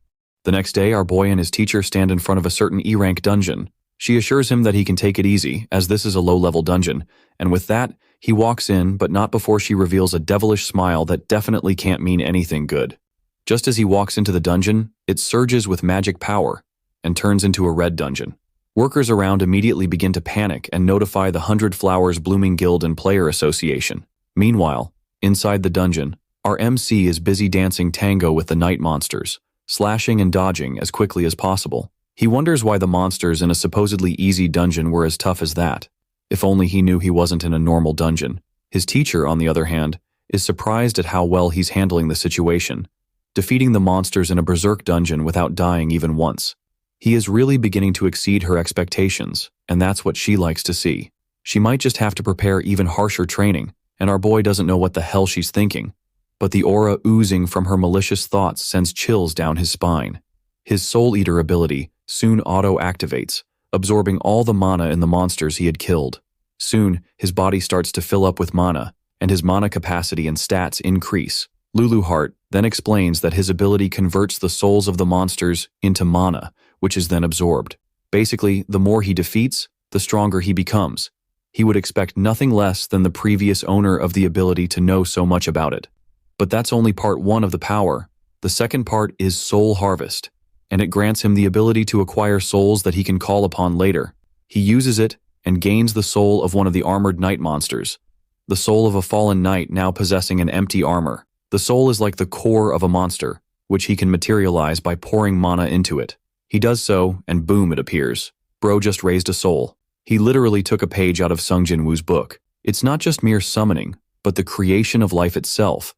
The next day, our boy and his teacher stand in front of a certain E-rank dungeon. She assures him that he can take it easy, as this is a low-level dungeon, and with that, he walks in, but not before she reveals a devilish smile that definitely can't mean anything good. Just as he walks into the dungeon, it surges with magic power and turns into a red dungeon. Workers around immediately begin to panic and notify the 100 Flowers Blooming Guild and Player Association. Meanwhile, inside the dungeon, our MC is busy dancing tango with the night monsters, slashing and dodging as quickly as possible. He wonders why the monsters in a supposedly easy dungeon were as tough as that. If only he knew he wasn't in a normal dungeon. His teacher, on the other hand, is surprised at how well he's handling the situation, defeating the monsters in a berserk dungeon without dying even once. He is really beginning to exceed her expectations, and that's what she likes to see. She might just have to prepare even harsher training, and our boy doesn't know what the hell she's thinking. But the aura oozing from her malicious thoughts sends chills down his spine. His Soul Eater ability soon auto-activates, absorbing all the mana in the monsters he had killed. Soon, his body starts to fill up with mana, and his mana capacity and stats increase. Lulu Heart then explains that his ability converts the souls of the monsters into mana, which is then absorbed. Basically, the more he defeats, the stronger he becomes. He would expect nothing less than the previous owner of the ability to know so much about it. But that's only part one of the power. The second part is Soul Harvest, and it grants him the ability to acquire souls that he can call upon later. He uses it and gains the soul of one of the armored night monsters, the soul of a fallen knight now possessing an empty armor. The soul is like the core of a monster, which he can materialize by pouring mana into it. He does so, and boom, it appears. Bro just raised a soul. He literally took a page out of Sung Jin Woo's book. It's not just mere summoning, but the creation of life itself,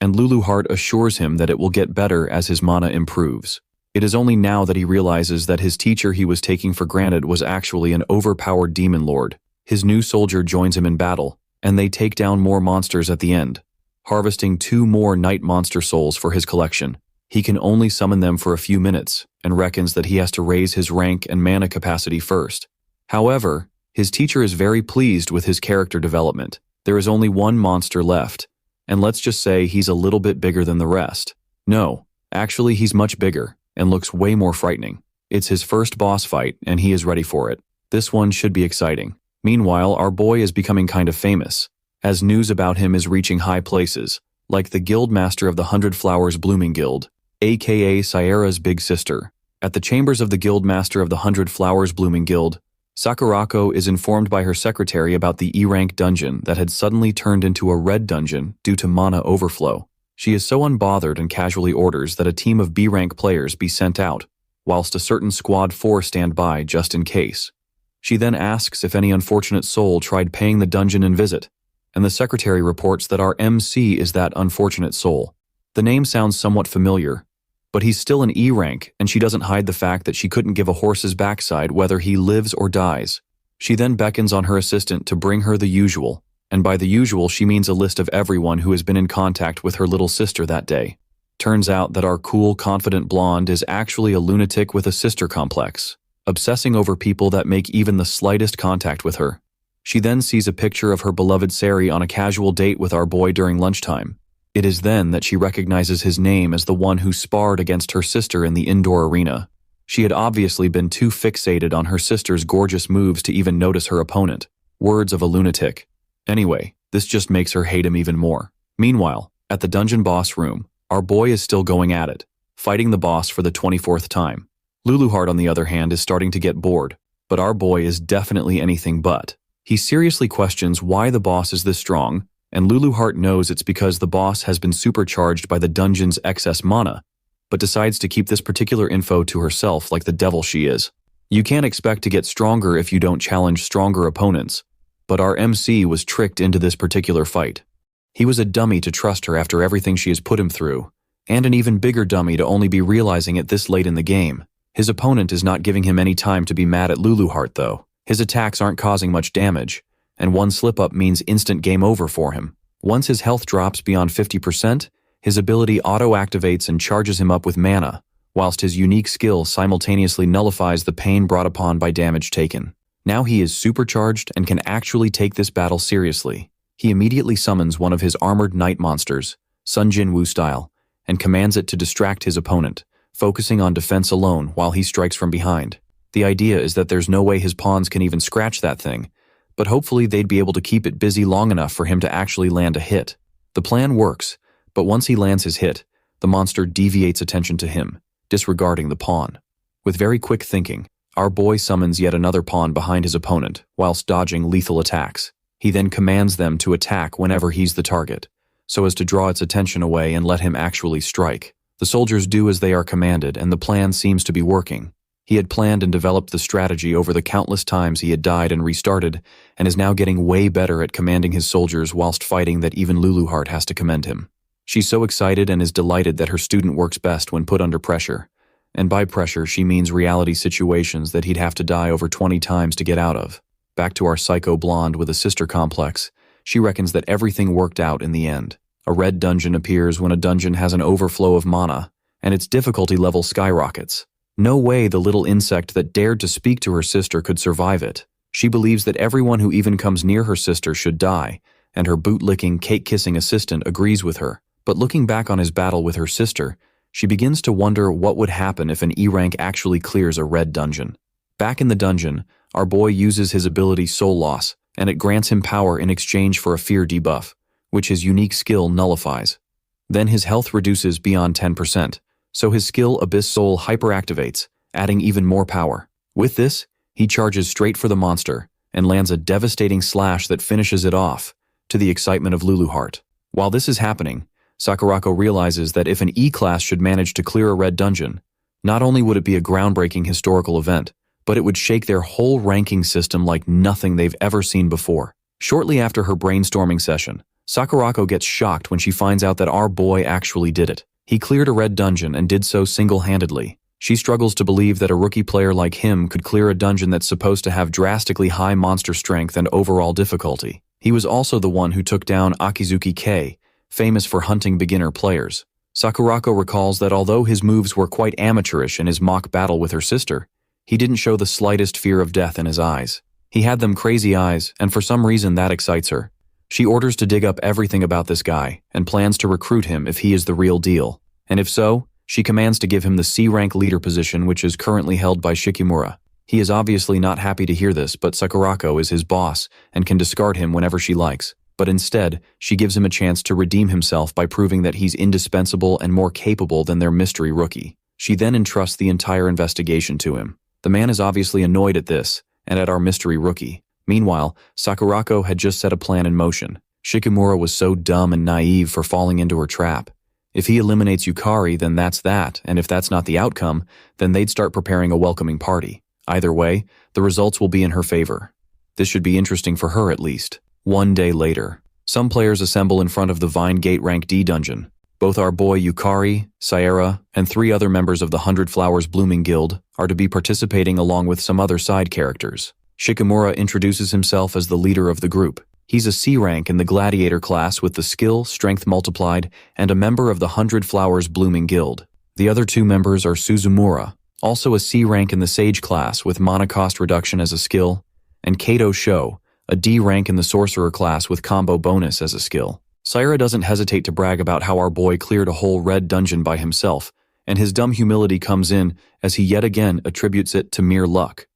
and Lulu Heart assures him that it will get better as his mana improves. It is only now that he realizes that his teacher he was taking for granted was actually an overpowered demon lord. His new soldier joins him in battle, and they take down more monsters at the end, harvesting 2 more night monster souls for his collection. He can only summon them for a few minutes, and reckons that he has to raise his rank and mana capacity first. However, his teacher is very pleased with his character development. There is only 1 monster left, and let's just say he's a little bit bigger than the rest. No, actually he's much bigger, and looks way more frightening. It's his first boss fight, and he is ready for it. This one should be exciting. Meanwhile, our boy is becoming kind of famous, as news about him is reaching high places, like the guild master of the 100 Flowers Blooming Guild, aka Sierra's big sister. At the chambers of the guild master of the 100 Flowers Blooming Guild, Sakurako is informed by her secretary about the E-rank dungeon that had suddenly turned into a red dungeon due to mana overflow. She is so unbothered and casually orders that a team of B-rank players be sent out, whilst a certain Squad 4 stand by just in case. She then asks if any unfortunate soul tried paying the dungeon and visit, and the secretary reports that our MC is that unfortunate soul. The name sounds somewhat familiar, but he's still an E rank, and she doesn't hide the fact that she couldn't give a horse's backside whether he lives or dies. She then beckons on her assistant to bring her the usual, and by the usual she means a list of everyone who has been in contact with her little sister that day. Turns out that our cool, confident blonde is actually a lunatic with a sister complex, obsessing over people that make even the slightest contact with her. She then sees a picture of her beloved Sari on a casual date with our boy during lunchtime. It is then that she recognizes his name as the one who sparred against her sister in the indoor arena. She had obviously been too fixated on her sister's gorgeous moves to even notice her opponent. Words of a lunatic. Anyway, this just makes her hate him even more. Meanwhile, at the dungeon boss room, our boy is still going at it, fighting the boss for the 24th time. Luluheart, on the other hand, is starting to get bored, but our boy is definitely anything but. He seriously questions why the boss is this strong, and Luluheart knows it's because the boss has been supercharged by the dungeon's excess mana, but decides to keep this particular info to herself like the devil she is. You can't expect to get stronger if you don't challenge stronger opponents, but our MC was tricked into this particular fight. He was a dummy to trust her after everything she has put him through, and an even bigger dummy to only be realizing it this late in the game. His opponent is not giving him any time to be mad at Luluheart though. His attacks aren't causing much damage, and one slip-up means instant game over for him. Once his health drops beyond 50%, his ability auto-activates and charges him up with mana, whilst his unique skill simultaneously nullifies the pain brought upon by damage taken. Now he is supercharged and can actually take this battle seriously. He immediately summons one of his armored night monsters, Sun Jinwoo style, and commands it to distract his opponent, focusing on defense alone while he strikes from behind. The idea is that there's no way his pawns can even scratch that thing, but hopefully they'd be able to keep it busy long enough for him to actually land a hit. The plan works, but once he lands his hit, the monster deviates attention to him, disregarding the pawn. With very quick thinking, our boy summons yet another pawn behind his opponent, whilst dodging lethal attacks. He then commands them to attack whenever he's the target, so as to draw its attention away and let him actually strike. The soldiers do as they are commanded, and the plan seems to be working. He had planned and developed the strategy over the countless times he had died and restarted, and is now getting way better at commanding his soldiers whilst fighting that even Luluheart has to commend him. She's so excited and is delighted that her student works best when put under pressure. And by pressure, she means reality situations that he'd have to die over 20 times to get out of. Back to our psycho blonde with a sister complex, she reckons that everything worked out in the end. A red dungeon appears when a dungeon has an overflow of mana, and its difficulty level skyrockets. No way the little insect that dared to speak to her sister could survive it. She believes that everyone who even comes near her sister should die, and her boot-licking, cake-kissing assistant agrees with her. But looking back on his battle with her sister, she begins to wonder what would happen if an E rank actually clears a red dungeon. Back in the dungeon, our boy uses his ability Soul Loss, and it grants him power in exchange for a fear debuff, which his unique skill nullifies. Then his health reduces beyond 10%, so his skill Abyss Soul hyperactivates, adding even more power. With this, he charges straight for the monster, and lands a devastating slash that finishes it off, to the excitement of Luluheart. While this is happening, Sakurako realizes that if an E-class should manage to clear a red dungeon, not only would it be a groundbreaking historical event, but it would shake their whole ranking system like nothing they've ever seen before. Shortly after her brainstorming session, Sakurako gets shocked when she finds out that our boy actually did it. He cleared a red dungeon and did so single-handedly. She struggles to believe that a rookie player like him could clear a dungeon that's supposed to have drastically high monster strength and overall difficulty. He was also the one who took down Akizuki K, famous for hunting beginner players. Sakurako recalls that although his moves were quite amateurish in his mock battle with her sister, he didn't show the slightest fear of death in his eyes. He had them crazy eyes, and for some reason that excites her. She orders to dig up everything about this guy, and plans to recruit him if he is the real deal. And if so, she commands to give him the C-rank leader position, which is currently held by Shikimura. He is obviously not happy to hear this, but Sakurako is his boss and can discard him whenever she likes. But instead, she gives him a chance to redeem himself by proving that he's indispensable and more capable than their mystery rookie. She then entrusts the entire investigation to him. The man is obviously annoyed at this, and at our mystery rookie. Meanwhile, Sakurako had just set a plan in motion. Shikimura was so dumb and naive for falling into her trap. If he eliminates Yukari, then that's that, and if that's not the outcome, then they'd start preparing a welcoming party. Either way, the results will be in her favor. This should be interesting for her at least. One day later, some players assemble in front of the Vine Gate Rank D dungeon. Both our boy Yukari, Sierra, and 3 other members of the 100 Flowers Blooming Guild are to be participating along with some other side characters. Shikimura introduces himself as the leader of the group. He's a C rank in the Gladiator class with the skill, Strength Multiplied, and a member of the 100 Flowers Blooming Guild. The other 2 members are Suzumura, also a C rank in the Sage class with Mana Cost Reduction as a skill, and Kato Sho, a D rank in the Sorcerer class with Combo Bonus as a skill. Sierra doesn't hesitate to brag about how our boy cleared a whole red dungeon by himself, and his dumb humility comes in as he yet again attributes it to mere luck.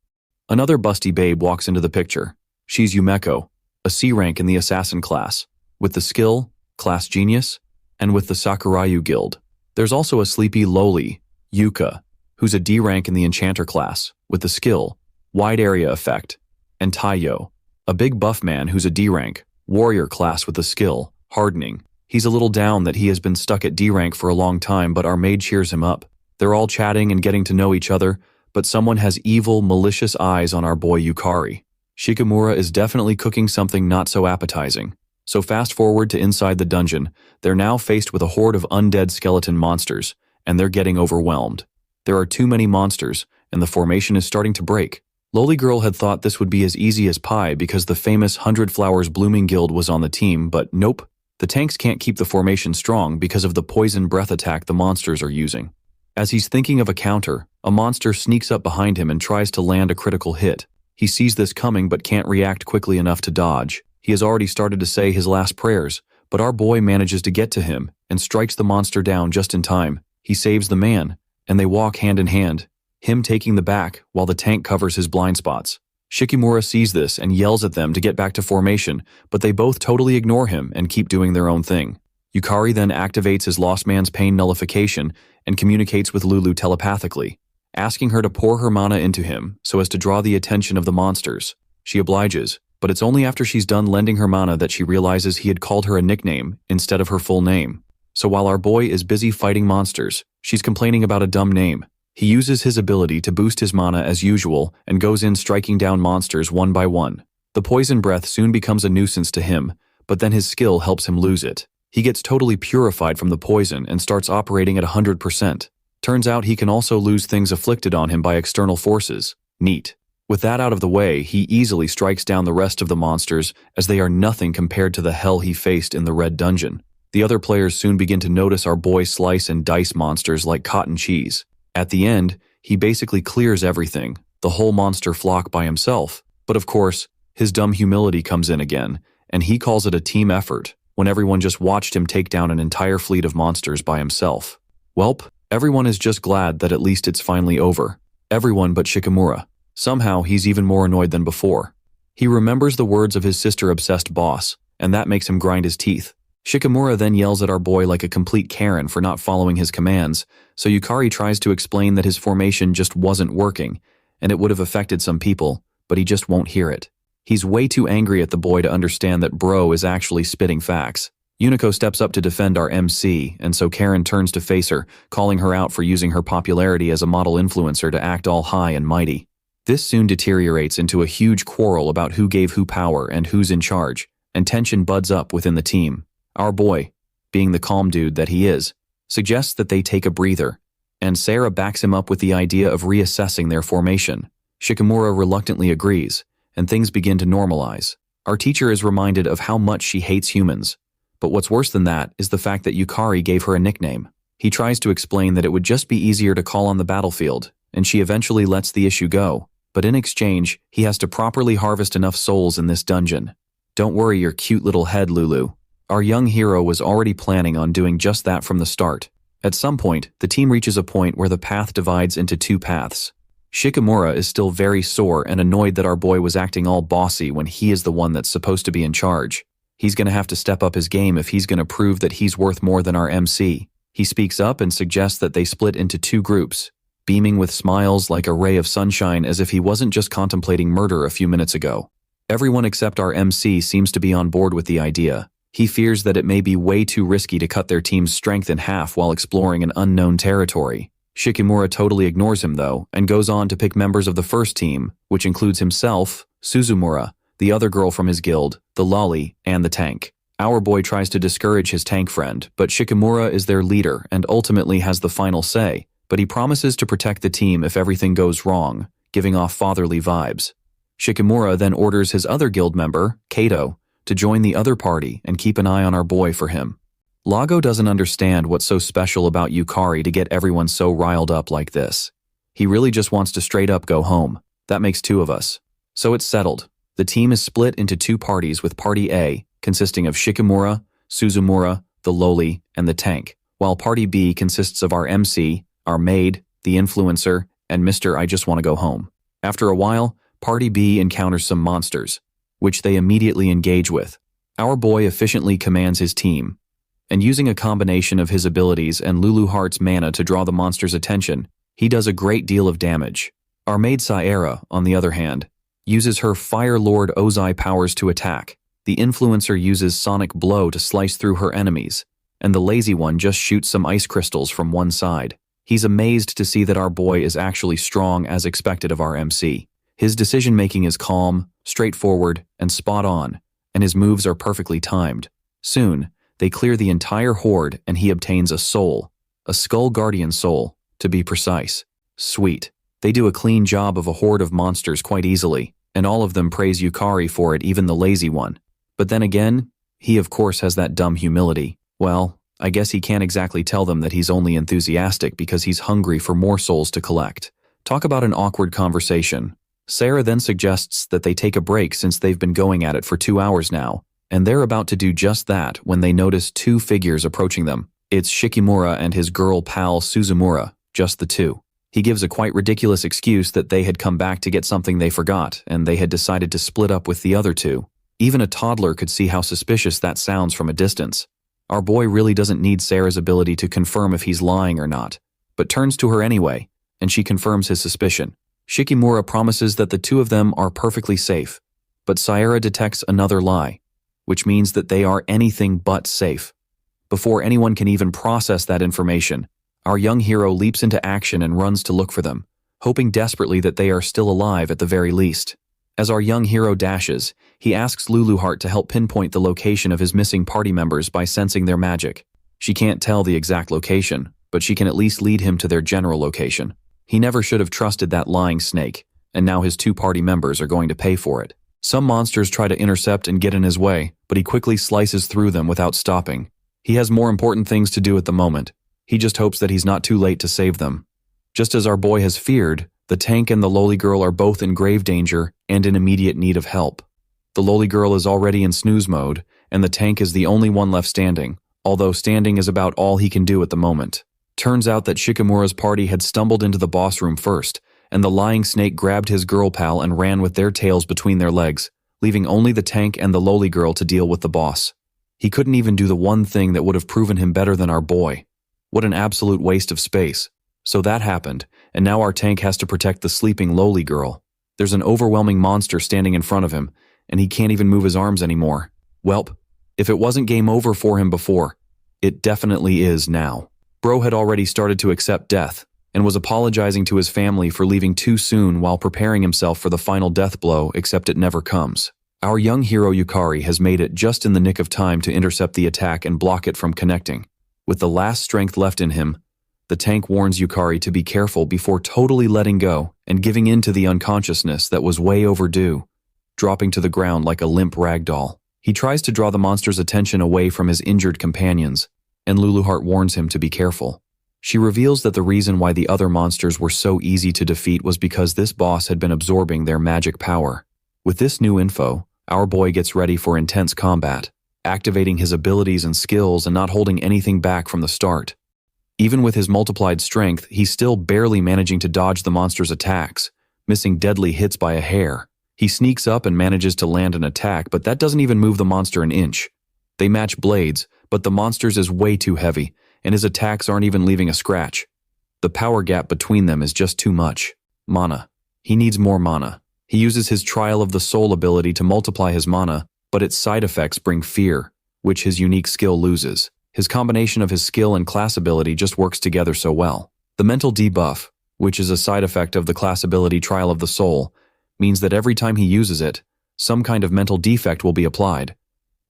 Another busty babe walks into the picture. She's Yumeko, a C rank in the Assassin class, with the skill, Class Genius, and with the Sakurayu Guild. There's also a sleepy loli, Yuka, who's a D rank in the Enchanter class, with the skill, Wide Area Effect, and Taiyo, a big buff man who's a D rank, Warrior class with the skill, Hardening. He's a little down that he has been stuck at D rank for a long time, but our maid cheers him up. They're all chatting and getting to know each other, but someone has evil, malicious eyes on our boy Yukari. Shikimura is definitely cooking something not so appetizing. So fast forward to inside the dungeon, they're now faced with a horde of undead skeleton monsters, and they're getting overwhelmed. There are too many monsters, and the formation is starting to break. Loli Girl had thought this would be as easy as pie because the famous 100 Flowers Blooming Guild was on the team, but nope. The tanks can't keep the formation strong because of the poison breath attack the monsters are using. As he's thinking of a counter, a monster sneaks up behind him and tries to land a critical hit. He sees this coming but can't react quickly enough to dodge. He has already started to say his last prayers, but our boy manages to get to him and strikes the monster down just in time. He saves the man, and they walk hand in hand, him taking the back while the tank covers his blind spots. Shikimura sees this and yells at them to get back to formation, but they both totally ignore him and keep doing their own thing. Yukari then activates his Lost Man's Pain nullification and communicates with Lulu telepathically, asking her to pour her mana into him so as to draw the attention of the monsters. She obliges, but it's only after she's done lending her mana that she realizes he had called her a nickname instead of her full name. So while our boy is busy fighting monsters, she's complaining about a dumb name. He uses his ability to boost his mana as usual and goes in striking down monsters one by one. The poison breath soon becomes a nuisance to him, but then his skill helps him lose it. He gets totally purified from the poison and starts operating at 100%. Turns out he can also lose things afflicted on him by external forces. Neat. With that out of the way, he easily strikes down the rest of the monsters as they are nothing compared to the hell he faced in the red dungeon. The other players soon begin to notice our boy slice and dice monsters like cotton cheese. At the end, he basically clears everything, the whole monster flock by himself. But of course, his dumb humility comes in again, and he calls it a team effort when everyone just watched him take down an entire fleet of monsters by himself. Welp, everyone is just glad that at least it's finally over. Everyone but Shikimura. Somehow he's even more annoyed than before. He remembers the words of his sister-obsessed boss, and that makes him grind his teeth. Shikimura then yells at our boy like a complete Karen for not following his commands, so Yukari tries to explain that his formation just wasn't working, and it would have affected some people, but he just won't hear it. He's way too angry at the boy to understand that bro is actually spitting facts. Unico steps up to defend our MC, and so Karen turns to face her, calling her out for using her popularity as a model influencer to act all high and mighty. This soon deteriorates into a huge quarrel about who gave who power and who's in charge, and tension buds up within the team. Our boy, being the calm dude that he is, suggests that they take a breather, and Sarah backs him up with the idea of reassessing their formation. Shikimura reluctantly agrees, and things begin to normalize. Our teacher is reminded of how much she hates humans, but what's worse than that is the fact that Yukari gave her a nickname. He tries to explain that it would just be easier to call on the battlefield, and she eventually lets the issue go, but in exchange, he has to properly harvest enough souls in this dungeon. Don't worry your cute little head, Lulu. Our young hero was already planning on doing just that from the start. At some point, the team reaches a point where the path divides into 2 paths. Shikimura is still very sore and annoyed that our boy was acting all bossy when he is the one that's supposed to be in charge. He's gonna have to step up his game if he's gonna prove that he's worth more than our MC. He speaks up and suggests that they split into 2 groups, beaming with smiles like a ray of sunshine as if he wasn't just contemplating murder a few minutes ago. Everyone except our MC seems to be on board with the idea. He fears that it may be way too risky to cut their team's strength in half while exploring an unknown territory. Shikimura totally ignores him though, and goes on to pick members of the first team, which includes himself, Suzumura, the other girl from his guild, the lolly, and the tank. Our boy tries to discourage his tank friend, but Shikimura is their leader and ultimately has the final say, but he promises to protect the team if everything goes wrong, giving off fatherly vibes. Shikimura then orders his other guild member, Kato, to join the other party and keep an eye on our boy for him. Lago doesn't understand what's so special about Yukari to get everyone so riled up like this. He really just wants to straight up go home. That makes two of us. So it's settled. The team is split into two parties, with Party A consisting of Shikimura, Suzumura, the lowly, and the tank, while Party B consists of our MC, our maid, the influencer, and Mr. I just want to go home. After a while, Party B encounters some monsters, which they immediately engage with. Our boy efficiently commands his team, and using a combination of his abilities and Lulu Heart's mana to draw the monster's attention, he does a great deal of damage. Our maid Saera, on the other hand, uses her Fire Lord Ozai powers to attack. The influencer uses Sonic Blow to slice through her enemies, and the lazy one just shoots some ice crystals from one side. He's amazed to see that our boy is actually strong as expected of our MC. His decision-making is calm, straightforward, and spot on, and his moves are perfectly timed. Soon, they clear the entire horde and he obtains a soul, a Skull Guardian soul, to be precise. Sweet. They do a clean job of a horde of monsters quite easily, and all of them praise Yukari for it, even the lazy one. But then again, he of course has that dumb humility. Well, I guess he can't exactly tell them that he's only enthusiastic because he's hungry for more souls to collect. Talk about an awkward conversation. Sarah then suggests that they take a break since they've been going at it for 2 hours now, and they're about to do just that when they notice two figures approaching them. It's Shikimura and his girl pal Suzumura, just the two. He gives a quite ridiculous excuse that they had come back to get something they forgot, and they had decided to split up with the other two. Even a toddler could see how suspicious that sounds from a distance. Our boy really doesn't need Sarah's ability to confirm if he's lying or not, but turns to her anyway, and she confirms his suspicion. Shikimura promises that the two of them are perfectly safe, but Saera detects another lie, which means that they are anything but safe. Before anyone can even process that information, our young hero leaps into action and runs to look for them, hoping desperately that they are still alive at the very least. As our young hero dashes, he asks Lulu Heart to help pinpoint the location of his missing party members by sensing their magic. She can't tell the exact location, but she can at least lead him to their general location. He never should have trusted that lying snake, and now his two party members are going to pay for it. Some monsters try to intercept and get in his way, but he quickly slices through them without stopping. He has more important things to do at the moment. He just hopes that he's not too late to save them. Just as our boy has feared, the tank and the lowly girl are both in grave danger and in immediate need of help. The lowly girl is already in snooze mode, and the tank is the only one left standing, although standing is about all he can do at the moment. Turns out that Shikimura's party had stumbled into the boss room first, and the lying snake grabbed his girl pal and ran with their tails between their legs, leaving only the tank and the lowly girl to deal with the boss. He couldn't even do the one thing that would have proven him better than our boy. What an absolute waste of space. So that happened, and now our tank has to protect the sleeping lowly girl. There's an overwhelming monster standing in front of him, and he can't even move his arms anymore. Welp, if it wasn't game over for him before, it definitely is now. Bro had already started to accept death, and was apologizing to his family for leaving too soon while preparing himself for the final death blow, except it never comes. Our young hero Yukari has made it just in the nick of time to intercept the attack and block it from connecting. With the last strength left in him, the tank warns Yukari to be careful before totally letting go and giving in to the unconsciousness that was way overdue, dropping to the ground like a limp ragdoll. He tries to draw the monster's attention away from his injured companions, and Lulu Heart warns him to be careful. She reveals that the reason why the other monsters were so easy to defeat was because this boss had been absorbing their magic power. With this new info, our boy gets ready for intense combat, activating his abilities and skills and not holding anything back from the start. Even with his multiplied strength, he's still barely managing to dodge the monster's attacks, missing deadly hits by a hair. He sneaks up and manages to land an attack, but that doesn't even move the monster an inch. They match blades, but the monster's is way too heavy, and his attacks aren't even leaving a scratch. The power gap between them is just too much. Mana. He needs more mana. He uses his Trial of the Soul ability to multiply his mana, but its side effects bring fear, which his unique skill loses. His combination of his skill and class ability just works together so well. The mental debuff, which is a side effect of the class ability Trial of the Soul, means that every time he uses it, some kind of mental defect will be applied.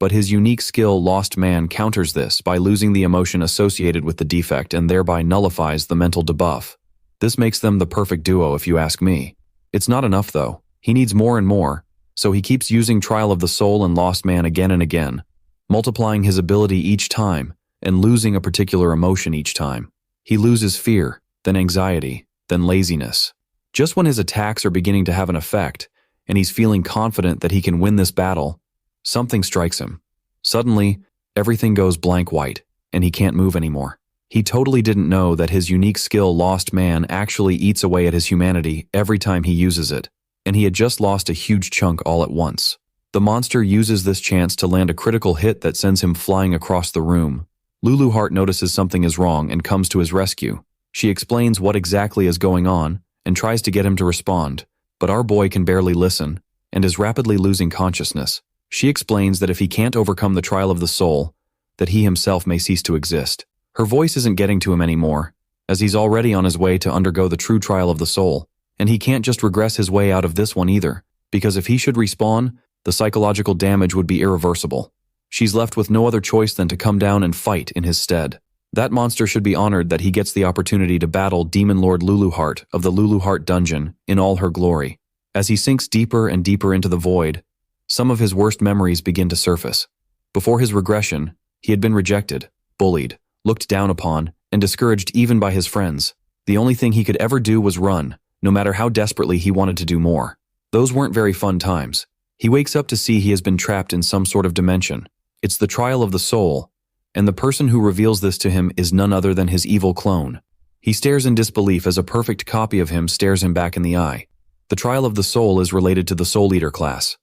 But his unique skill, Lost Man, counters this by losing the emotion associated with the defect and thereby nullifies the mental debuff. This makes them the perfect duo if you ask me. It's not enough though. He needs more and more, so he keeps using Trial of the Soul and Lost Man again and again, multiplying his ability each time and losing a particular emotion each time. He loses fear, then anxiety, then laziness. Just when his attacks are beginning to have an effect, and he's feeling confident that he can win this battle, something strikes him. Suddenly, everything goes blank white, and he can't move anymore. He totally didn't know that his unique skill, Lost Man, actually eats away at his humanity every time he uses it, and he had just lost a huge chunk all at once. The monster uses this chance to land a critical hit that sends him flying across the room. Luluheart notices something is wrong and comes to his rescue. She explains what exactly is going on and tries to get him to respond, but our boy can barely listen and is rapidly losing consciousness. She explains that if he can't overcome the Trial of the Soul, that he himself may cease to exist. Her voice isn't getting to him anymore, as he's already on his way to undergo the true Trial of the Soul, and he can't just regress his way out of this one either, because if he should respawn, the psychological damage would be irreversible. She's left with no other choice than to come down and fight in his stead. That monster should be honored that he gets the opportunity to battle Demon Lord Luluheart of the Luluheart Dungeon in all her glory. As he sinks deeper and deeper into the void, some of his worst memories begin to surface. Before his regression, he had been rejected, bullied, looked down upon, and discouraged even by his friends. The only thing he could ever do was run, no matter how desperately he wanted to do more. Those weren't very fun times. He wakes up to see he has been trapped in some sort of dimension. It's the Trial of the Soul, and the person who reveals this to him is none other than his evil clone. He stares in disbelief as a perfect copy of him stares him back in the eye. The Trial of the Soul is related to the Soul Eater class,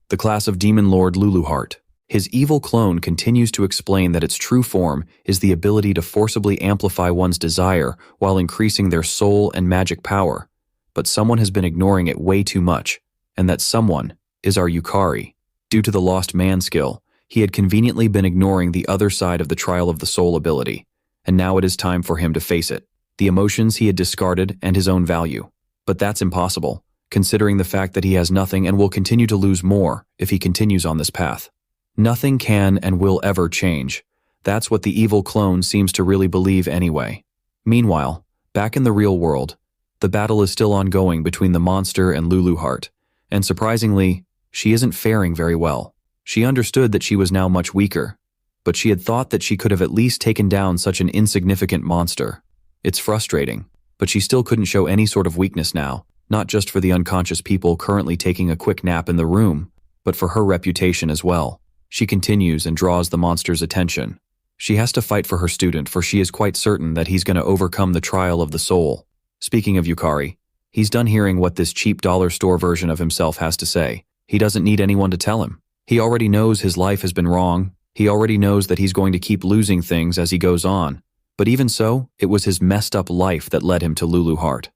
the class of Demon Lord Luluheart. His evil clone continues to explain that its true form is the ability to forcibly amplify one's desire while increasing their soul and magic power, but someone has been ignoring it way too much, and that someone is our Yukari. Due to the Lost Man skill, he had conveniently been ignoring the other side of the Trial of the Soul ability, and now it is time for him to face it, the emotions he had discarded and his own value. But that's impossible, considering the fact that he has nothing and will continue to lose more if he continues on this path. Nothing can and will ever change. That's what the evil clone seems to really believe anyway. Meanwhile, back in the real world, the battle is still ongoing between the monster and Luluheart, and surprisingly, she isn't faring very well. She understood that she was now much weaker, but she had thought that she could have at least taken down such an insignificant monster. It's frustrating, but she still couldn't show any sort of weakness now, not just for the unconscious people currently taking a quick nap in the room, but for her reputation as well. She continues and draws the monster's attention. She has to fight for her student, for she is quite certain that he's going to overcome the Trial of the Soul. Speaking of Yukari, he's done hearing what this cheap dollar store version of himself has to say. He doesn't need anyone to tell him. He already knows his life has been wrong. He already knows that he's going to keep losing things as he goes on. But even so, it was his messed up life that led him to Luluheart.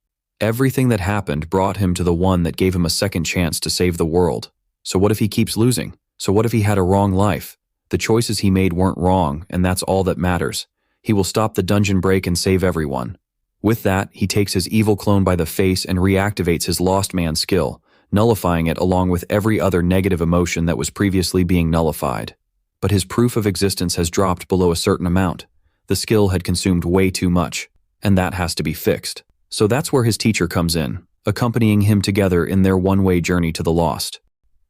Everything that happened brought him to the one that gave him a second chance to save the world. So what if he keeps losing? So what if he had a wrong life? The choices he made weren't wrong, and that's all that matters. He will stop the dungeon break and save everyone. With that, he takes his evil clone by the face and reactivates his Lost Man skill, nullifying it along with every other negative emotion that was previously being nullified. But his proof of existence has dropped below a certain amount. The skill had consumed way too much, and that has to be fixed. So that's where his teacher comes in, accompanying him together in their one-way journey to the lost.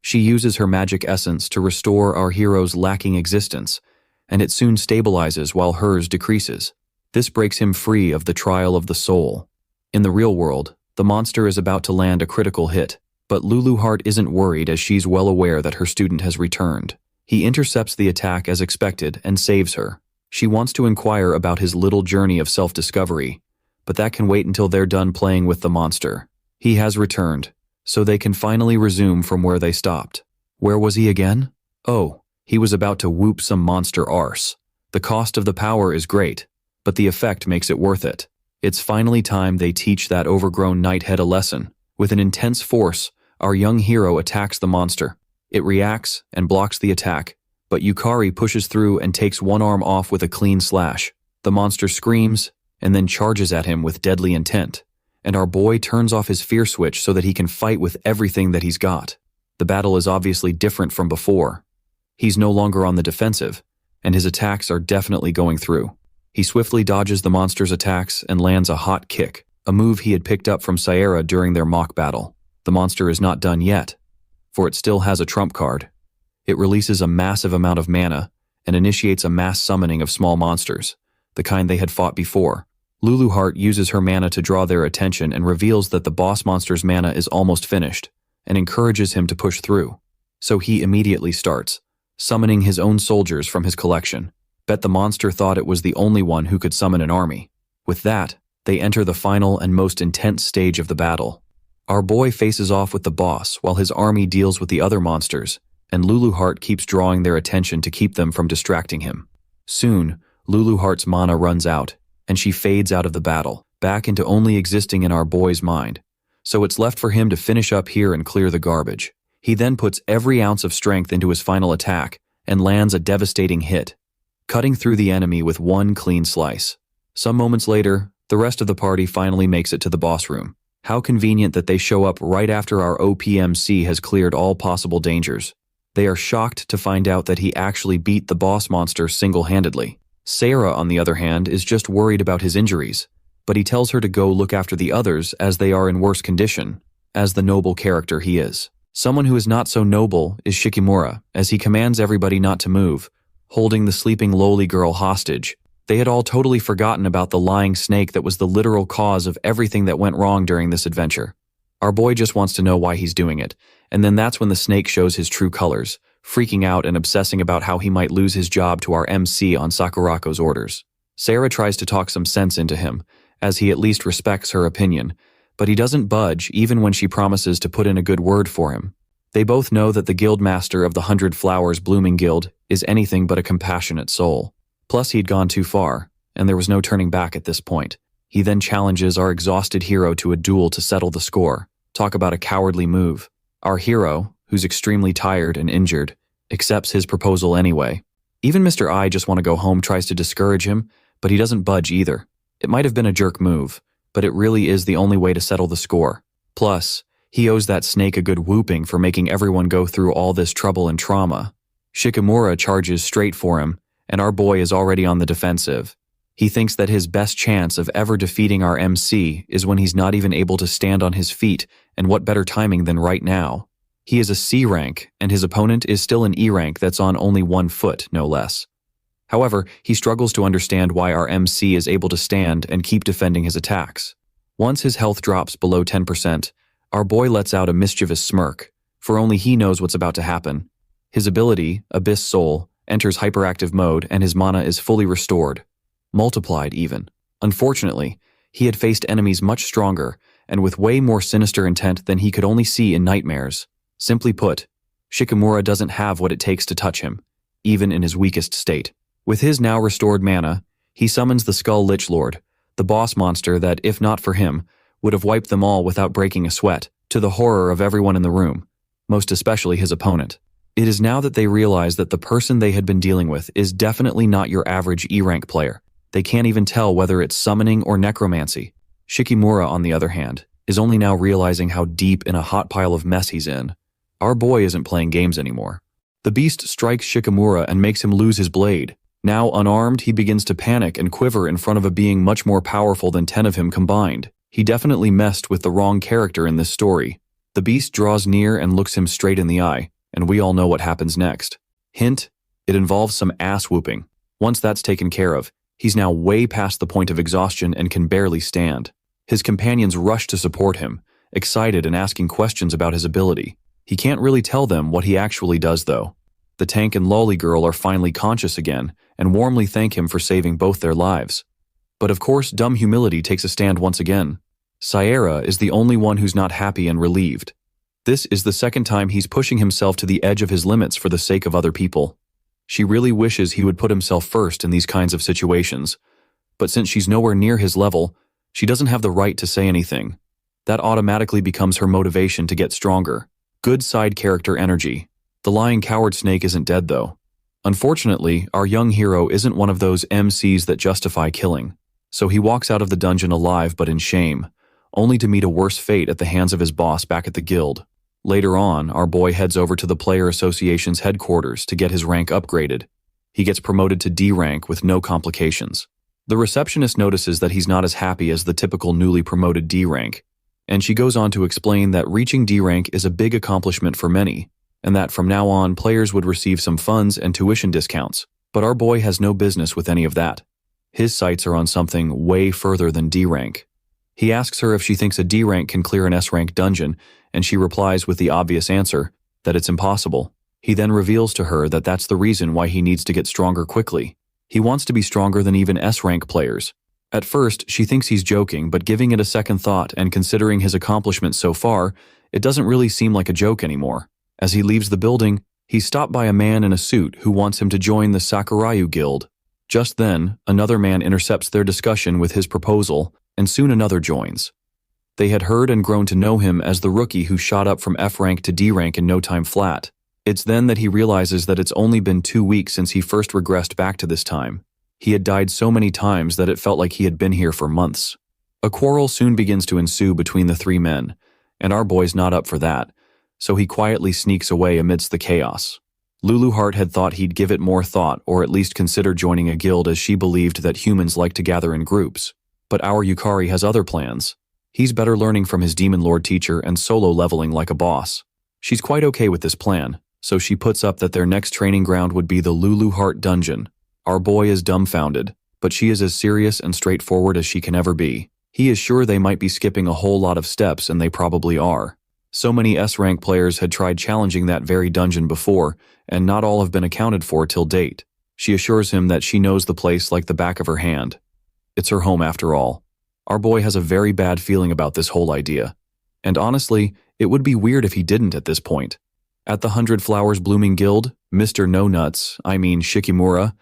She uses her magic essence to restore our hero's lacking existence, and it soon stabilizes while hers decreases. This breaks him free of the Trial of the Soul. In the real world, the monster is about to land a critical hit, but Luluheart isn't worried as she's well aware that her student has returned. He intercepts the attack as expected and saves her. She wants to inquire about his little journey of self-discovery, but that can wait until they're done playing with the monster. He has returned, so they can finally resume from where they stopped. Where was he again? Oh, he was about to whoop some monster arse. The cost of the power is great, but the effect makes it worth it. It's finally time they teach that overgrown knighthead a lesson. With an intense force, our young hero attacks the monster. It reacts and blocks the attack, but Yukari pushes through and takes one arm off with a clean slash. The monster screams and then charges at him with deadly intent, and our boy turns off his fear switch so that he can fight with everything that he's got. The battle is obviously different from before. He's no longer on the defensive, and his attacks are definitely going through. He swiftly dodges the monster's attacks and lands a hot kick, a move he had picked up from Sierra during their mock battle. The monster is not done yet, for it still has a trump card. It releases a massive amount of mana and initiates a mass summoning of small monsters, the kind they had fought before. Luluheart uses her mana to draw their attention and reveals that the boss monster's mana is almost finished, and encourages him to push through. So he immediately starts, summoning his own soldiers from his collection. Bet the monster thought it was the only one who could summon an army. With that, they enter the final and most intense stage of the battle. Our boy faces off with the boss while his army deals with the other monsters, and Luluheart keeps drawing their attention to keep them from distracting him. Soon, Luluheart's mana runs out, and she fades out of the battle, back into only existing in our boy's mind. So it's left for him to finish up here and clear the garbage. He then puts every ounce of strength into his final attack and lands a devastating hit, cutting through the enemy with one clean slice. Some moments later, the rest of the party finally makes it to the boss room. How convenient that they show up right after our OPMC has cleared all possible dangers. They are shocked to find out that he actually beat the boss monster single-handedly. Sarah, on the other hand, is just worried about his injuries, but he tells her to go look after the others as they are in worse condition, as the noble character he is. Someone who is not so noble is Shikimura, as he commands everybody not to move, holding the sleeping lowly girl hostage. They had all totally forgotten about the lying snake that was the literal cause of everything that went wrong during this adventure. Our boy just wants to know why he's doing it, and then that's when the snake shows his true colors, freaking out and obsessing about how he might lose his job to our MC on Sakurako's orders. Sarah tries to talk some sense into him, as he at least respects her opinion, but he doesn't budge even when she promises to put in a good word for him. They both know that the guildmaster of the 100 Flowers Blooming Guild is anything but a compassionate soul. Plus he'd gone too far, and there was no turning back at this point. He then challenges our exhausted hero to a duel to settle the score. Talk about a cowardly move. Our hero, who's extremely tired and injured, accepts his proposal anyway. Even Mr. I just want to go home tries to discourage him, but he doesn't budge either. It might have been a jerk move, but it really is the only way to settle the score. Plus, he owes that snake a good whooping for making everyone go through all this trouble and trauma. Shikimura charges straight for him, and our boy is already on the defensive. He thinks that his best chance of ever defeating our MC is when he's not even able to stand on his feet, and what better timing than right now. He is a C rank, and his opponent is still an E rank that's on only 1 foot, no less. However, he struggles to understand why our MC is able to stand and keep defending his attacks. Once his health drops below 10%, our boy lets out a mischievous smirk, for only he knows what's about to happen. His ability, Abyss Soul, enters hyperactive mode and his mana is fully restored. Multiplied even. Unfortunately, he had faced enemies much stronger and with way more sinister intent than he could only see in nightmares. Simply put, Shikimura doesn't have what it takes to touch him, even in his weakest state. With his now restored mana, he summons the Skull Lich Lord, the boss monster that, if not for him, would have wiped them all without breaking a sweat, to the horror of everyone in the room, most especially his opponent. It is now that they realize that the person they had been dealing with is definitely not your average E-rank player. They can't even tell whether it's summoning or necromancy. Shikimura, on the other hand, is only now realizing how deep in a hot pile of mess he's in. Our boy isn't playing games anymore. The beast strikes Shikimura and makes him lose his blade. Now unarmed, he begins to panic and quiver in front of a being much more powerful than 10 of him combined. He definitely messed with the wrong character in this story. The beast draws near and looks him straight in the eye, and we all know what happens next. Hint, it involves some ass whooping. Once that's taken care of, he's now way past the point of exhaustion and can barely stand. His companions rush to support him, excited and asking questions about his ability. He can't really tell them what he actually does though. The tank and lolly girl are finally conscious again and warmly thank him for saving both their lives. But of course, dumb humility takes a stand once again. Sierra is the only one who's not happy and relieved. This is the second time he's pushing himself to the edge of his limits for the sake of other people. She really wishes he would put himself first in these kinds of situations. But since she's nowhere near his level, she doesn't have the right to say anything. That automatically becomes her motivation to get stronger. Good side character energy. The lying coward snake isn't dead though. Unfortunately, our young hero isn't one of those MCs that justify killing. So he walks out of the dungeon alive but in shame, only to meet a worse fate at the hands of his boss back at the guild. Later on, our boy heads over to the Player Association's headquarters to get his rank upgraded. He gets promoted to D rank with no complications. The receptionist notices that he's not as happy as the typical newly promoted D rank, and she goes on to explain that reaching D rank is a big accomplishment for many, and that from now on players would receive some funds and tuition discounts, but our boy has no business with any of that. His sights are on something way further than D rank. He asks her if she thinks a D rank can clear an S rank dungeon, and she replies with the obvious answer, that it's impossible. He then reveals to her that that's the reason why he needs to get stronger quickly. He wants to be stronger than even S rank players. At first, she thinks he's joking, but giving it a second thought and considering his accomplishments so far, it doesn't really seem like a joke anymore. As he leaves the building, he's stopped by a man in a suit who wants him to join the Sakuraju Guild. Just then, another man intercepts their discussion with his proposal, and soon another joins. They had heard and grown to know him as the rookie who shot up from F rank to D rank in no time flat. It's then that he realizes that it's only been 2 weeks since he first regressed back to this time. He had died so many times that it felt like he had been here for months. A quarrel soon begins to ensue between the three men, and our boy's not up for that, so he quietly sneaks away amidst the chaos. Lulu Heart had thought he'd give it more thought or at least consider joining a guild as she believed that humans like to gather in groups. But our Yukari has other plans. He's better learning from his Demon Lord teacher and solo leveling like a boss. She's quite okay with this plan, so she puts up that their next training ground would be the Lulu Heart Dungeon. Our boy is dumbfounded, but she is as serious and straightforward as she can ever be. He is sure they might be skipping a whole lot of steps, and they probably are. So many S-rank players had tried challenging that very dungeon before, and not all have been accounted for till date. She assures him that she knows the place like the back of her hand. It's her home after all. Our boy has a very bad feeling about this whole idea. And honestly, it would be weird if he didn't at this point. At the 100 Flowers Blooming Guild, Mr. Shikimura,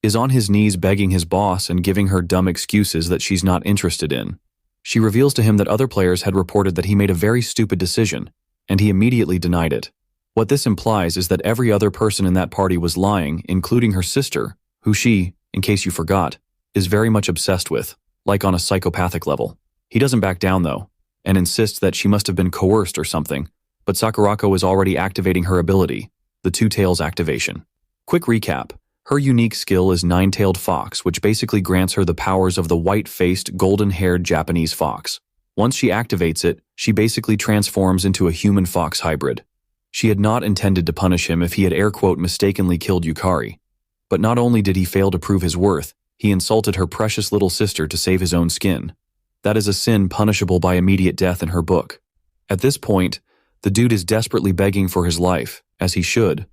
is on his knees begging his boss and giving her dumb excuses that she's not interested in. She reveals to him that other players had reported that he made a very stupid decision, and he immediately denied it. What this implies is that every other person in that party was lying, including her sister, who she, in case you forgot, is very much obsessed with, like on a psychopathic level. He doesn't back down though, and insists that she must have been coerced or something, but Sakurako is already activating her ability, the Two Tails activation. Quick recap. Her unique skill is Nine-Tailed Fox, which basically grants her the powers of the white-faced, golden-haired Japanese fox. Once she activates it, she basically transforms into a human fox hybrid. She had not intended to punish him if he had air-quote mistakenly killed Yukari. But not only did he fail to prove his worth, he insulted her precious little sister to save his own skin. That is a sin punishable by immediate death in her book. At this point, the dude is desperately begging for his life, as he should,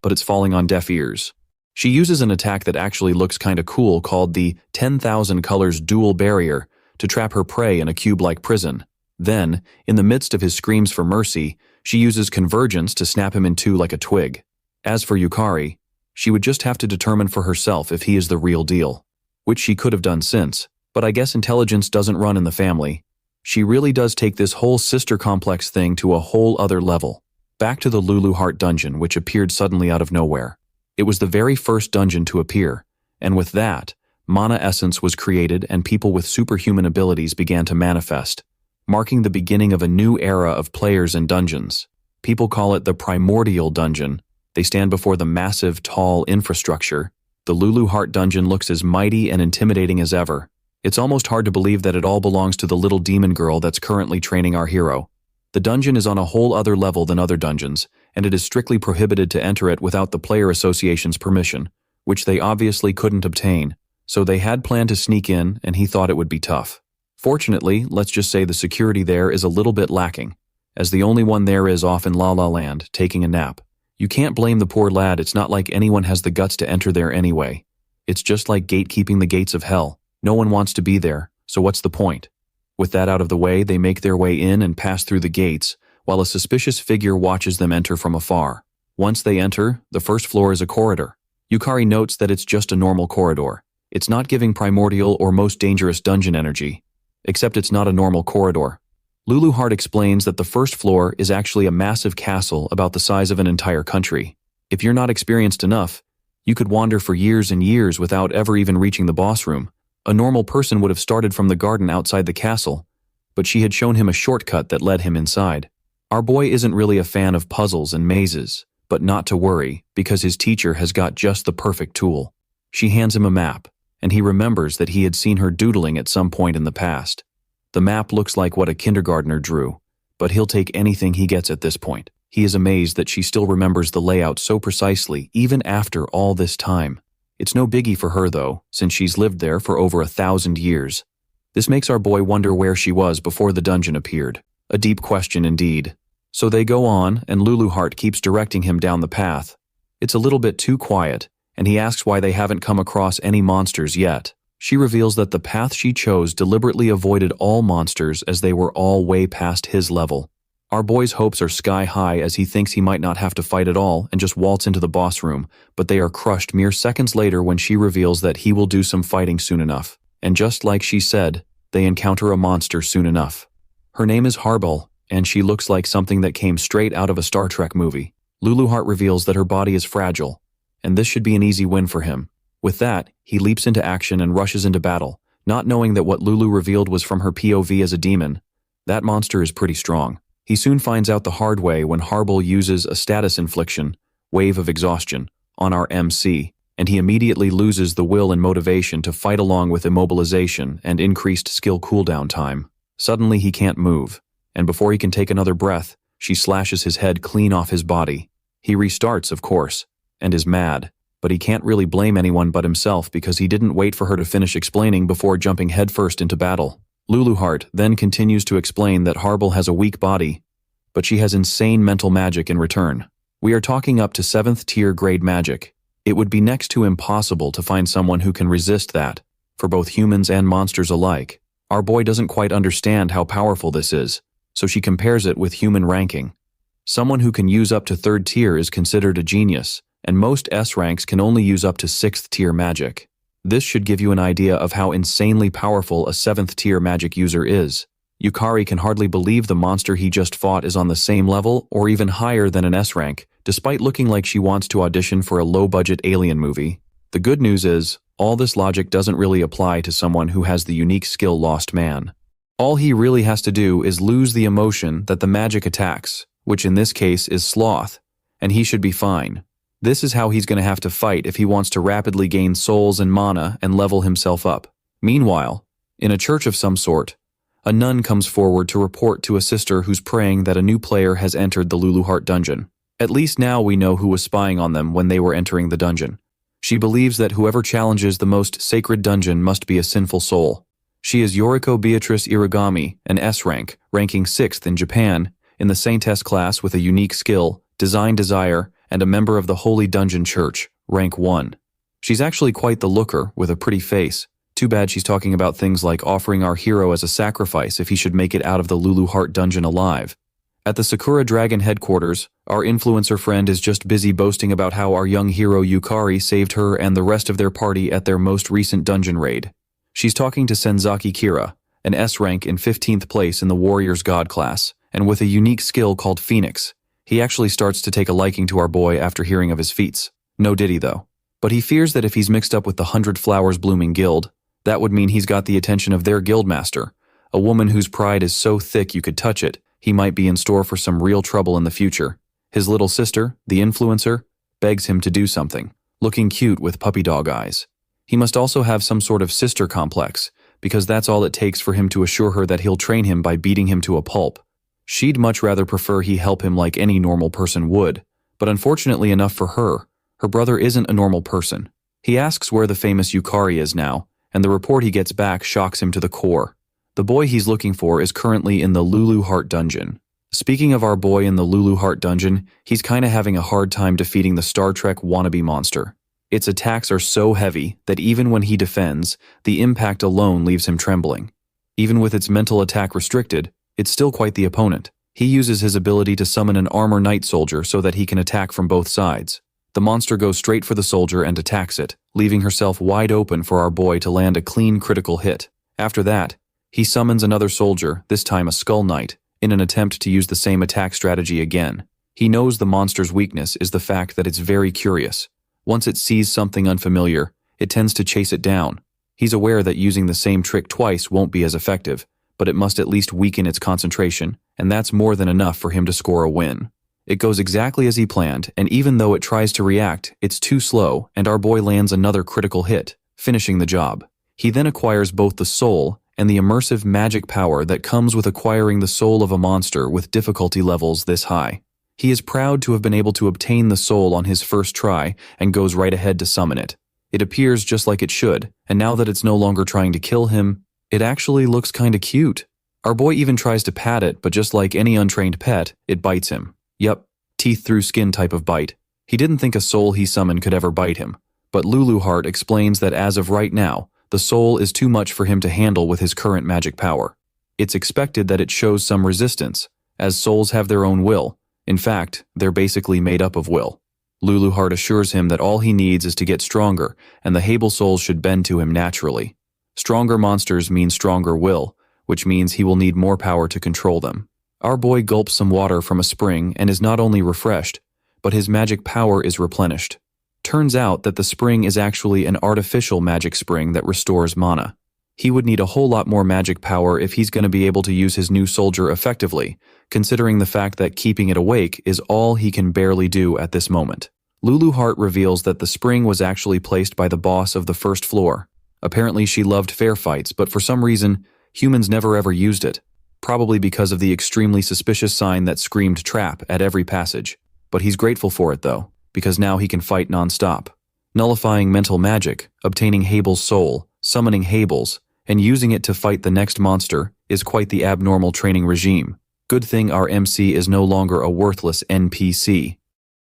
but it's falling on deaf ears. She uses an attack that actually looks kinda cool called the 10,000 Colors Dual Barrier to trap her prey in a cube-like prison. Then, in the midst of his screams for mercy, she uses Convergence to snap him in two like a twig. As for Yukari, she would just have to determine for herself if he is the real deal, which she could have done since, but I guess intelligence doesn't run in the family. She really does take this whole sister complex thing to a whole other level. Back to the Lulu Heart dungeon, which appeared suddenly out of nowhere. It was the very first dungeon to appear, and with that, mana essence was created and people with superhuman abilities began to manifest, marking the beginning of a new era of players and dungeons. People call it the Primordial Dungeon. They stand before the massive, tall infrastructure. The Lulu Heart dungeon looks as mighty and intimidating as ever. It's almost hard to believe that it all belongs to the little demon girl that's currently training our hero. The dungeon is on a whole other level than other dungeons, and it is strictly prohibited to enter it without the Player Association's permission, which they obviously couldn't obtain, so they had planned to sneak in, and he thought it would be tough. Fortunately, let's just say the security there is a little bit lacking, as the only one there is off in La La Land, taking a nap. You can't blame the poor lad, it's not like anyone has the guts to enter there anyway. It's just like gatekeeping the gates of hell. No one wants to be there, so what's the point? With that out of the way, they make their way in and pass through the gates, while a suspicious figure watches them enter from afar. Once they enter, the first floor is a corridor. Yukari notes that it's just a normal corridor. It's not giving primordial or most dangerous dungeon energy, except it's not a normal corridor. Lulu Heart explains that the first floor is actually a massive castle about the size of an entire country. If you're not experienced enough, you could wander for years and years without ever even reaching the boss room. A normal person would have started from the garden outside the castle, but she had shown him a shortcut that led him inside. Our boy isn't really a fan of puzzles and mazes, but not to worry, because his teacher has got just the perfect tool. She hands him a map, and he remembers that he had seen her doodling at some point in the past. The map looks like what a kindergartner drew, but he'll take anything he gets at this point. He is amazed that she still remembers the layout so precisely, even after all this time. It's no biggie for her, though, since she's lived there for over 1,000 years. This makes our boy wonder where she was before the dungeon appeared. A deep question indeed. So they go on, and Lulu Heart keeps directing him down the path. It's a little bit too quiet, and he asks why they haven't come across any monsters yet. She reveals that the path she chose deliberately avoided all monsters as they were all way past his level. Our boy's hopes are sky high as he thinks he might not have to fight at all and just waltz into the boss room, but they are crushed mere seconds later when she reveals that he will do some fighting soon enough. And just like she said, they encounter a monster soon enough. Her name is Harbel, and she looks like something that came straight out of a Star Trek movie. Lulu Heart reveals that her body is fragile, and this should be an easy win for him. With that, he leaps into action and rushes into battle, not knowing that what Lulu revealed was from her POV as a demon. That monster is pretty strong. He soon finds out the hard way when Harbel uses a status infliction, Wave of Exhaustion, on our MC, and he immediately loses the will and motivation to fight along with immobilization and increased skill cooldown time. Suddenly he can't move, and before he can take another breath, she slashes his head clean off his body. He restarts, of course, and is mad, but he can't really blame anyone but himself because he didn't wait for her to finish explaining before jumping headfirst into battle. Lulu Heart then continues to explain that Harbel has a weak body, but she has insane mental magic in return. We are talking up to 7th tier grade magic. It would be next to impossible to find someone who can resist that, for both humans and monsters alike. Our boy doesn't quite understand how powerful this is, so she compares it with human ranking. Someone who can use up to 3rd tier is considered a genius, and most S ranks can only use up to 6th tier magic. This should give you an idea of how insanely powerful a 7th tier magic user is. Yukari can hardly believe the monster he just fought is on the same level or even higher than an S rank, despite looking like she wants to audition for a low-budget alien movie. The good news is, all this logic doesn't really apply to someone who has the unique skill Lost Man. All he really has to do is lose the emotion that the magic attacks, which in this case is sloth, and he should be fine. This is how he's going to have to fight if he wants to rapidly gain souls and mana and level himself up. Meanwhile, in a church of some sort, a nun comes forward to report to a sister who's praying that a new player has entered the Lulu Heart dungeon. At least now we know who was spying on them when they were entering the dungeon. She believes that whoever challenges the most sacred dungeon must be a sinful soul. She is Yoriko Beatrice Irigami, an S rank, ranking 6th in Japan, in the Saintess class with a unique skill, Design Desire, and a member of the Holy Dungeon Church, rank 1. She's actually quite the looker, with a pretty face. Too bad she's talking about things like offering our hero as a sacrifice if he should make it out of the Lulu Heart dungeon alive. At the Sakura Dragon headquarters, our influencer friend is just busy boasting about how our young hero Yukari saved her and the rest of their party at their most recent dungeon raid. She's talking to Senzaki Kira, an S rank in 15th place in the Warrior's God class, and with a unique skill called Phoenix. He actually starts to take a liking to our boy after hearing of his feats. No diddy though. But he fears that if he's mixed up with the 100 Flowers Blooming Guild, that would mean he's got the attention of their guildmaster, a woman whose pride is so thick you could touch it. He might be in store for some real trouble in the future. His little sister, the influencer, begs him to do something, looking cute with puppy dog eyes. He must also have some sort of sister complex, because that's all it takes for him to assure her that he'll train him by beating him to a pulp. She'd much rather prefer he help him like any normal person would, but unfortunately enough for her, her brother isn't a normal person. He asks where the famous Yukari is now, and the report he gets back shocks him to the core. The boy he's looking for is currently in the Lulu Heart dungeon. Speaking of our boy in the Lulu Heart dungeon, he's kinda having a hard time defeating the Star Trek wannabe monster. Its attacks are so heavy that even when he defends, the impact alone leaves him trembling. Even with its mental attack restricted, it's still quite the opponent. He uses his ability to summon an armor knight soldier so that he can attack from both sides. The monster goes straight for the soldier and attacks it, leaving herself wide open for our boy to land a clean critical hit. After that, he summons another soldier, this time a skull knight, in an attempt to use the same attack strategy again. He knows the monster's weakness is the fact that it's very curious. Once it sees something unfamiliar, it tends to chase it down. He's aware that using the same trick twice won't be as effective, but it must at least weaken its concentration, and that's more than enough for him to score a win. It goes exactly as he planned, and even though it tries to react, it's too slow, and our boy lands another critical hit, finishing the job. He then acquires both the soul and the immersive magic power that comes with acquiring the soul of a monster with difficulty levels this high. He is proud to have been able to obtain the soul on his first try and goes right ahead to summon it. It appears just like it should, and now that it's no longer trying to kill him, it actually looks kinda cute. Our boy even tries to pat it, but just like any untrained pet, it bites him. Yep, teeth through skin type of bite. He didn't think a soul he summoned could ever bite him, but Lulu Heart explains that as of right now, the soul is too much for him to handle with his current magic power. It's expected that it shows some resistance, as souls have their own will. In fact, they're basically made up of will. Lulu Heart assures him that all he needs is to get stronger, and the Hable souls should bend to him naturally. Stronger monsters mean stronger will, which means he will need more power to control them. Our boy gulps some water from a spring and is not only refreshed, but his magic power is replenished. Turns out that the spring is actually an artificial magic spring that restores mana. He would need a whole lot more magic power if he's going to be able to use his new soldier effectively, considering the fact that keeping it awake is all he can barely do at this moment. Lulu Heart reveals that the spring was actually placed by the boss of the first floor. Apparently she loved fair fights, but for some reason, humans never ever used it. Probably because of the extremely suspicious sign that screamed trap at every passage. But he's grateful for it though, because now he can fight non-stop. Nullifying mental magic, obtaining Hable's soul, summoning Hables, and using it to fight the next monster is quite the abnormal training regime. Good thing our MC is no longer a worthless NPC.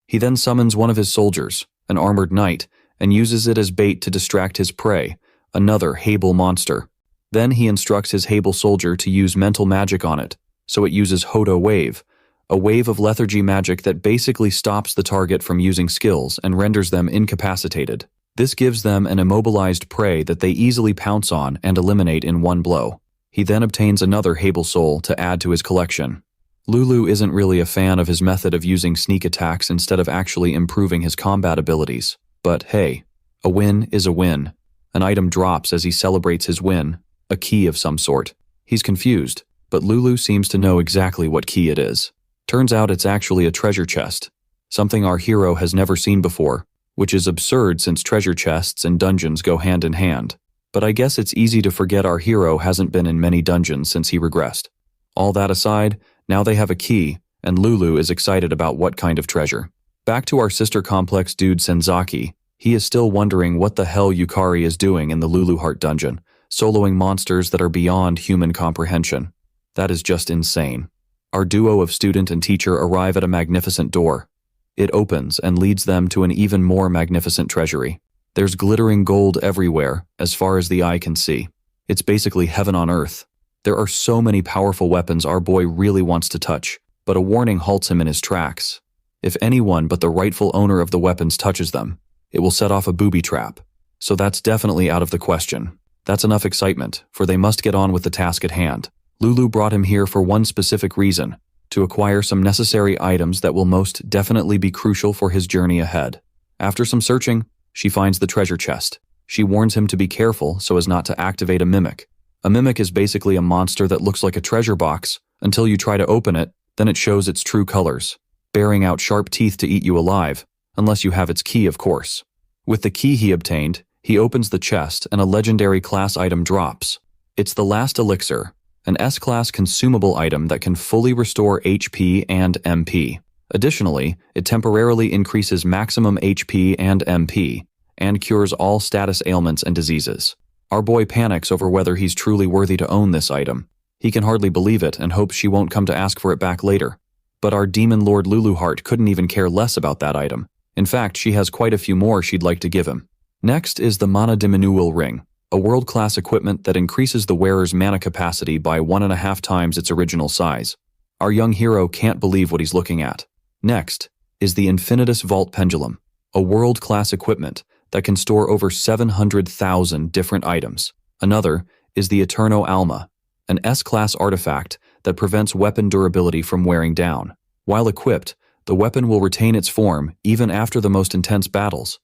He then summons one of his soldiers, an armored knight, and uses it as bait to distract his prey, another Hable monster. Then he instructs his Hable soldier to use mental magic on it, so it uses Hodo Wave, a wave of lethargy magic that basically stops the target from using skills and renders them incapacitated. This gives them an immobilized prey that they easily pounce on and eliminate in one blow. He then obtains another Hable soul to add to his collection. Lulu isn't really a fan of his method of using sneak attacks instead of actually improving his combat abilities. But hey, a win is a win. An item drops as he celebrates his win. A key of some sort. He's confused, but Lulu seems to know exactly what key it is. Turns out it's actually a treasure chest, something our hero has never seen before, which is absurd since treasure chests and dungeons go hand in hand. But I guess it's easy to forget our hero hasn't been in many dungeons since he regressed. All that aside, now they have a key, and Lulu is excited about what kind of treasure. Back to our sister complex dude Senzaki, he is still wondering what the hell Yukari is doing in the Lulu Heart dungeon, soloing monsters that are beyond human comprehension. That is just insane. Our duo of student and teacher arrive at a magnificent door. It opens and leads them to an even more magnificent treasury. There's glittering gold everywhere, as far as the eye can see. It's basically heaven on earth. There are so many powerful weapons our boy really wants to touch, but a warning halts him in his tracks. If anyone but the rightful owner of the weapons touches them, it will set off a booby trap. So that's definitely out of the question. That's enough excitement, for they must get on with the task at hand. Lulu brought him here for one specific reason, to acquire some necessary items that will most definitely be crucial for his journey ahead. After some searching, she finds the treasure chest. She warns him to be careful so as not to activate a mimic. A mimic is basically a monster that looks like a treasure box until you try to open it, then it shows its true colors, bearing out sharp teeth to eat you alive, unless you have its key, of course. With the key he obtained, he opens the chest and a legendary class item drops. It's the last elixir, an S-class consumable item that can fully restore HP and MP. Additionally, it temporarily increases maximum HP and MP, and cures all status ailments and diseases. Our boy panics over whether he's truly worthy to own this item. He can hardly believe it and hopes she won't come to ask for it back later. But our demon lord Lulu Heart couldn't even care less about that item. In fact, she has quite a few more she'd like to give him. Next is the Mana Diminual Ring, a world-class equipment that increases the wearer's mana capacity by 1.5 times its original size. Our young hero can't believe what he's looking at. Next is the Infinitus Vault Pendulum, a world-class equipment that can store over 700,000 different items. Another is the Eterno Alma, an S-class artifact that prevents weapon durability from wearing down. While equipped, the weapon will retain its form even after the most intense battles.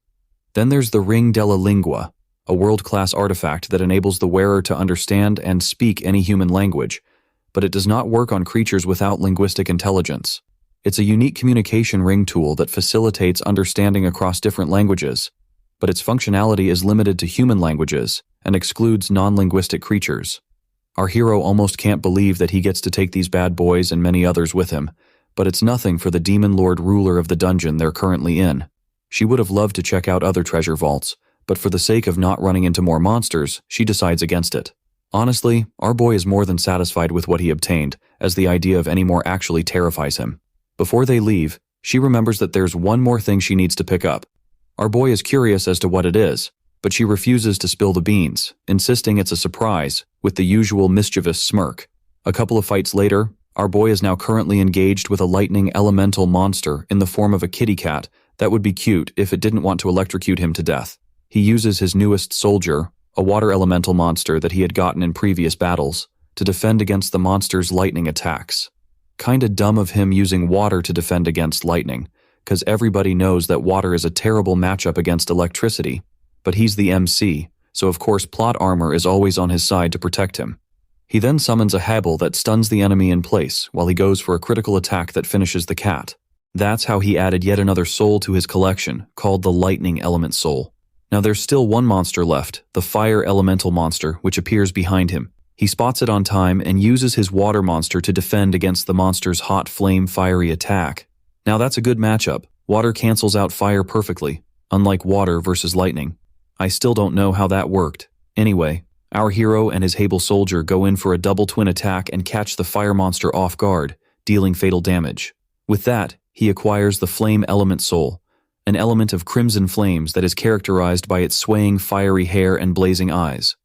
Then there's the Ring della Lingua, a world-class artifact that enables the wearer to understand and speak any human language, but it does not work on creatures without linguistic intelligence. It's a unique communication ring tool that facilitates understanding across different languages, but its functionality is limited to human languages and excludes non-linguistic creatures. Our hero almost can't believe that he gets to take these bad boys and many others with him, but it's nothing for the demon lord ruler of the dungeon they're currently in. She would have loved to check out other treasure vaults, but for the sake of not running into more monsters, she decides against it. Honestly, our boy is more than satisfied with what he obtained, as the idea of any more actually terrifies him. Before they leave, she remembers that there's one more thing she needs to pick up. Our boy is curious as to what it is, but she refuses to spill the beans, insisting it's a surprise, with the usual mischievous smirk. A couple of fights later, our boy is now currently engaged with a lightning elemental monster in the form of a kitty cat that would be cute if it didn't want to electrocute him to death. He uses his newest soldier, a water elemental monster that he had gotten in previous battles, to defend against the monster's lightning attacks. Kinda dumb of him using water to defend against lightning, cause everybody knows that water is a terrible matchup against electricity, but he's the MC, so of course plot armor is always on his side to protect him. He then summons a Hebel that stuns the enemy in place while he goes for a critical attack that finishes the cat. That's how he added yet another soul to his collection, called the Lightning Element Soul. Now there's still one monster left, the Fire Elemental Monster, which appears behind him. He spots it on time and uses his water monster to defend against the monster's hot flame fiery attack. Now that's a good matchup. Water cancels out fire perfectly, unlike water versus lightning. I still don't know how that worked. Anyway, our hero and his Hebel soldier go in for a double twin attack and catch the fire monster off guard, dealing fatal damage. With that, he acquires the Flame Element Soul, an element of crimson flames that is characterized by its swaying fiery hair and blazing eyes.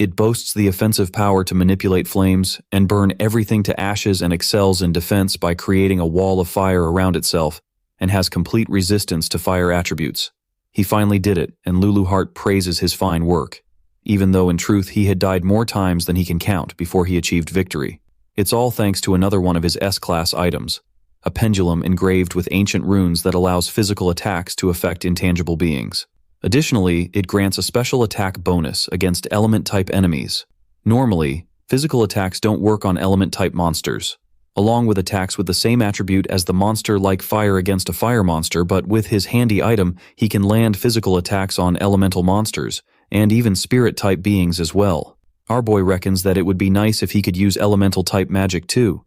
It boasts the offensive power to manipulate flames and burn everything to ashes and excels in defense by creating a wall of fire around itself and has complete resistance to fire attributes. He finally did it, and Luluheart praises his fine work, even though in truth he had died more times than he can count before he achieved victory. It's all thanks to another one of his S-class items, a pendulum engraved with ancient runes that allows physical attacks to affect intangible beings. Additionally, it grants a special attack bonus against element-type enemies. Normally, physical attacks don't work on element-type monsters, along with attacks with the same attribute as the monster like fire against a fire monster, but with his handy item, he can land physical attacks on elemental monsters, and even spirit-type beings as well. Our boy reckons that it would be nice if he could use elemental-type magic too.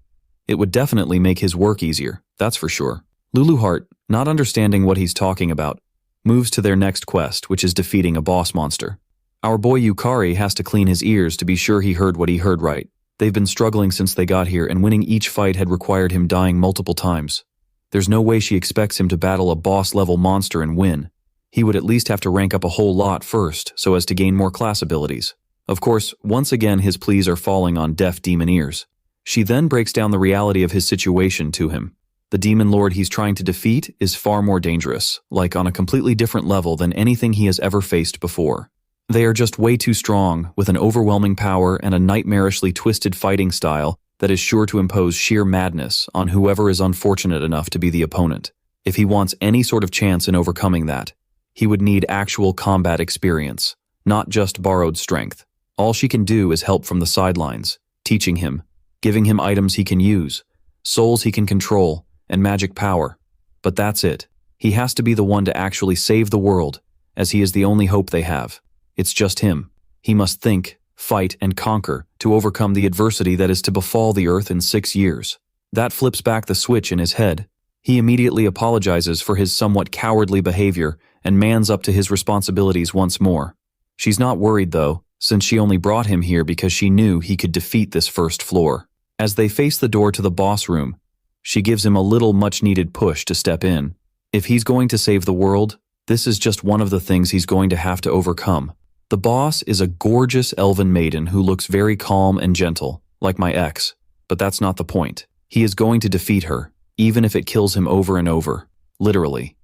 It would definitely make his work easier, that's for sure. Luluheart, not understanding what he's talking about, moves to their next quest, which is defeating a boss monster. Our boy Yukari has to clean his ears to be sure he heard what he heard right. They've been struggling since they got here, and winning each fight had required him dying multiple times. There's no way she expects him to battle a boss-level monster and win. He would at least have to rank up a whole lot first, so as to gain more class abilities. Of course, once again his pleas are falling on deaf demon ears. She then breaks down the reality of his situation to him. The demon lord he's trying to defeat is far more dangerous, like on a completely different level than anything he has ever faced before. They are just way too strong, with an overwhelming power and a nightmarishly twisted fighting style that is sure to impose sheer madness on whoever is unfortunate enough to be the opponent. If he wants any sort of chance in overcoming that, he would need actual combat experience, not just borrowed strength. All she can do is help from the sidelines, teaching him, giving him items he can use, souls he can control, and magic power. But that's it. He has to be the one to actually save the world, as he is the only hope they have. It's just him. He must think, fight, and conquer to overcome the adversity that is to befall the Earth in 6 years. That flips back the switch in his head. He immediately apologizes for his somewhat cowardly behavior and mans up to his responsibilities once more. She's not worried though, since she only brought him here because she knew he could defeat this first floor. As they face the door to the boss room, she gives him a little much-needed push to step in. If he's going to save the world, this is just one of the things he's going to have to overcome. The boss is a gorgeous elven maiden who looks very calm and gentle, like my ex, but that's not the point. He is going to defeat her, even if it kills him over and over, literally.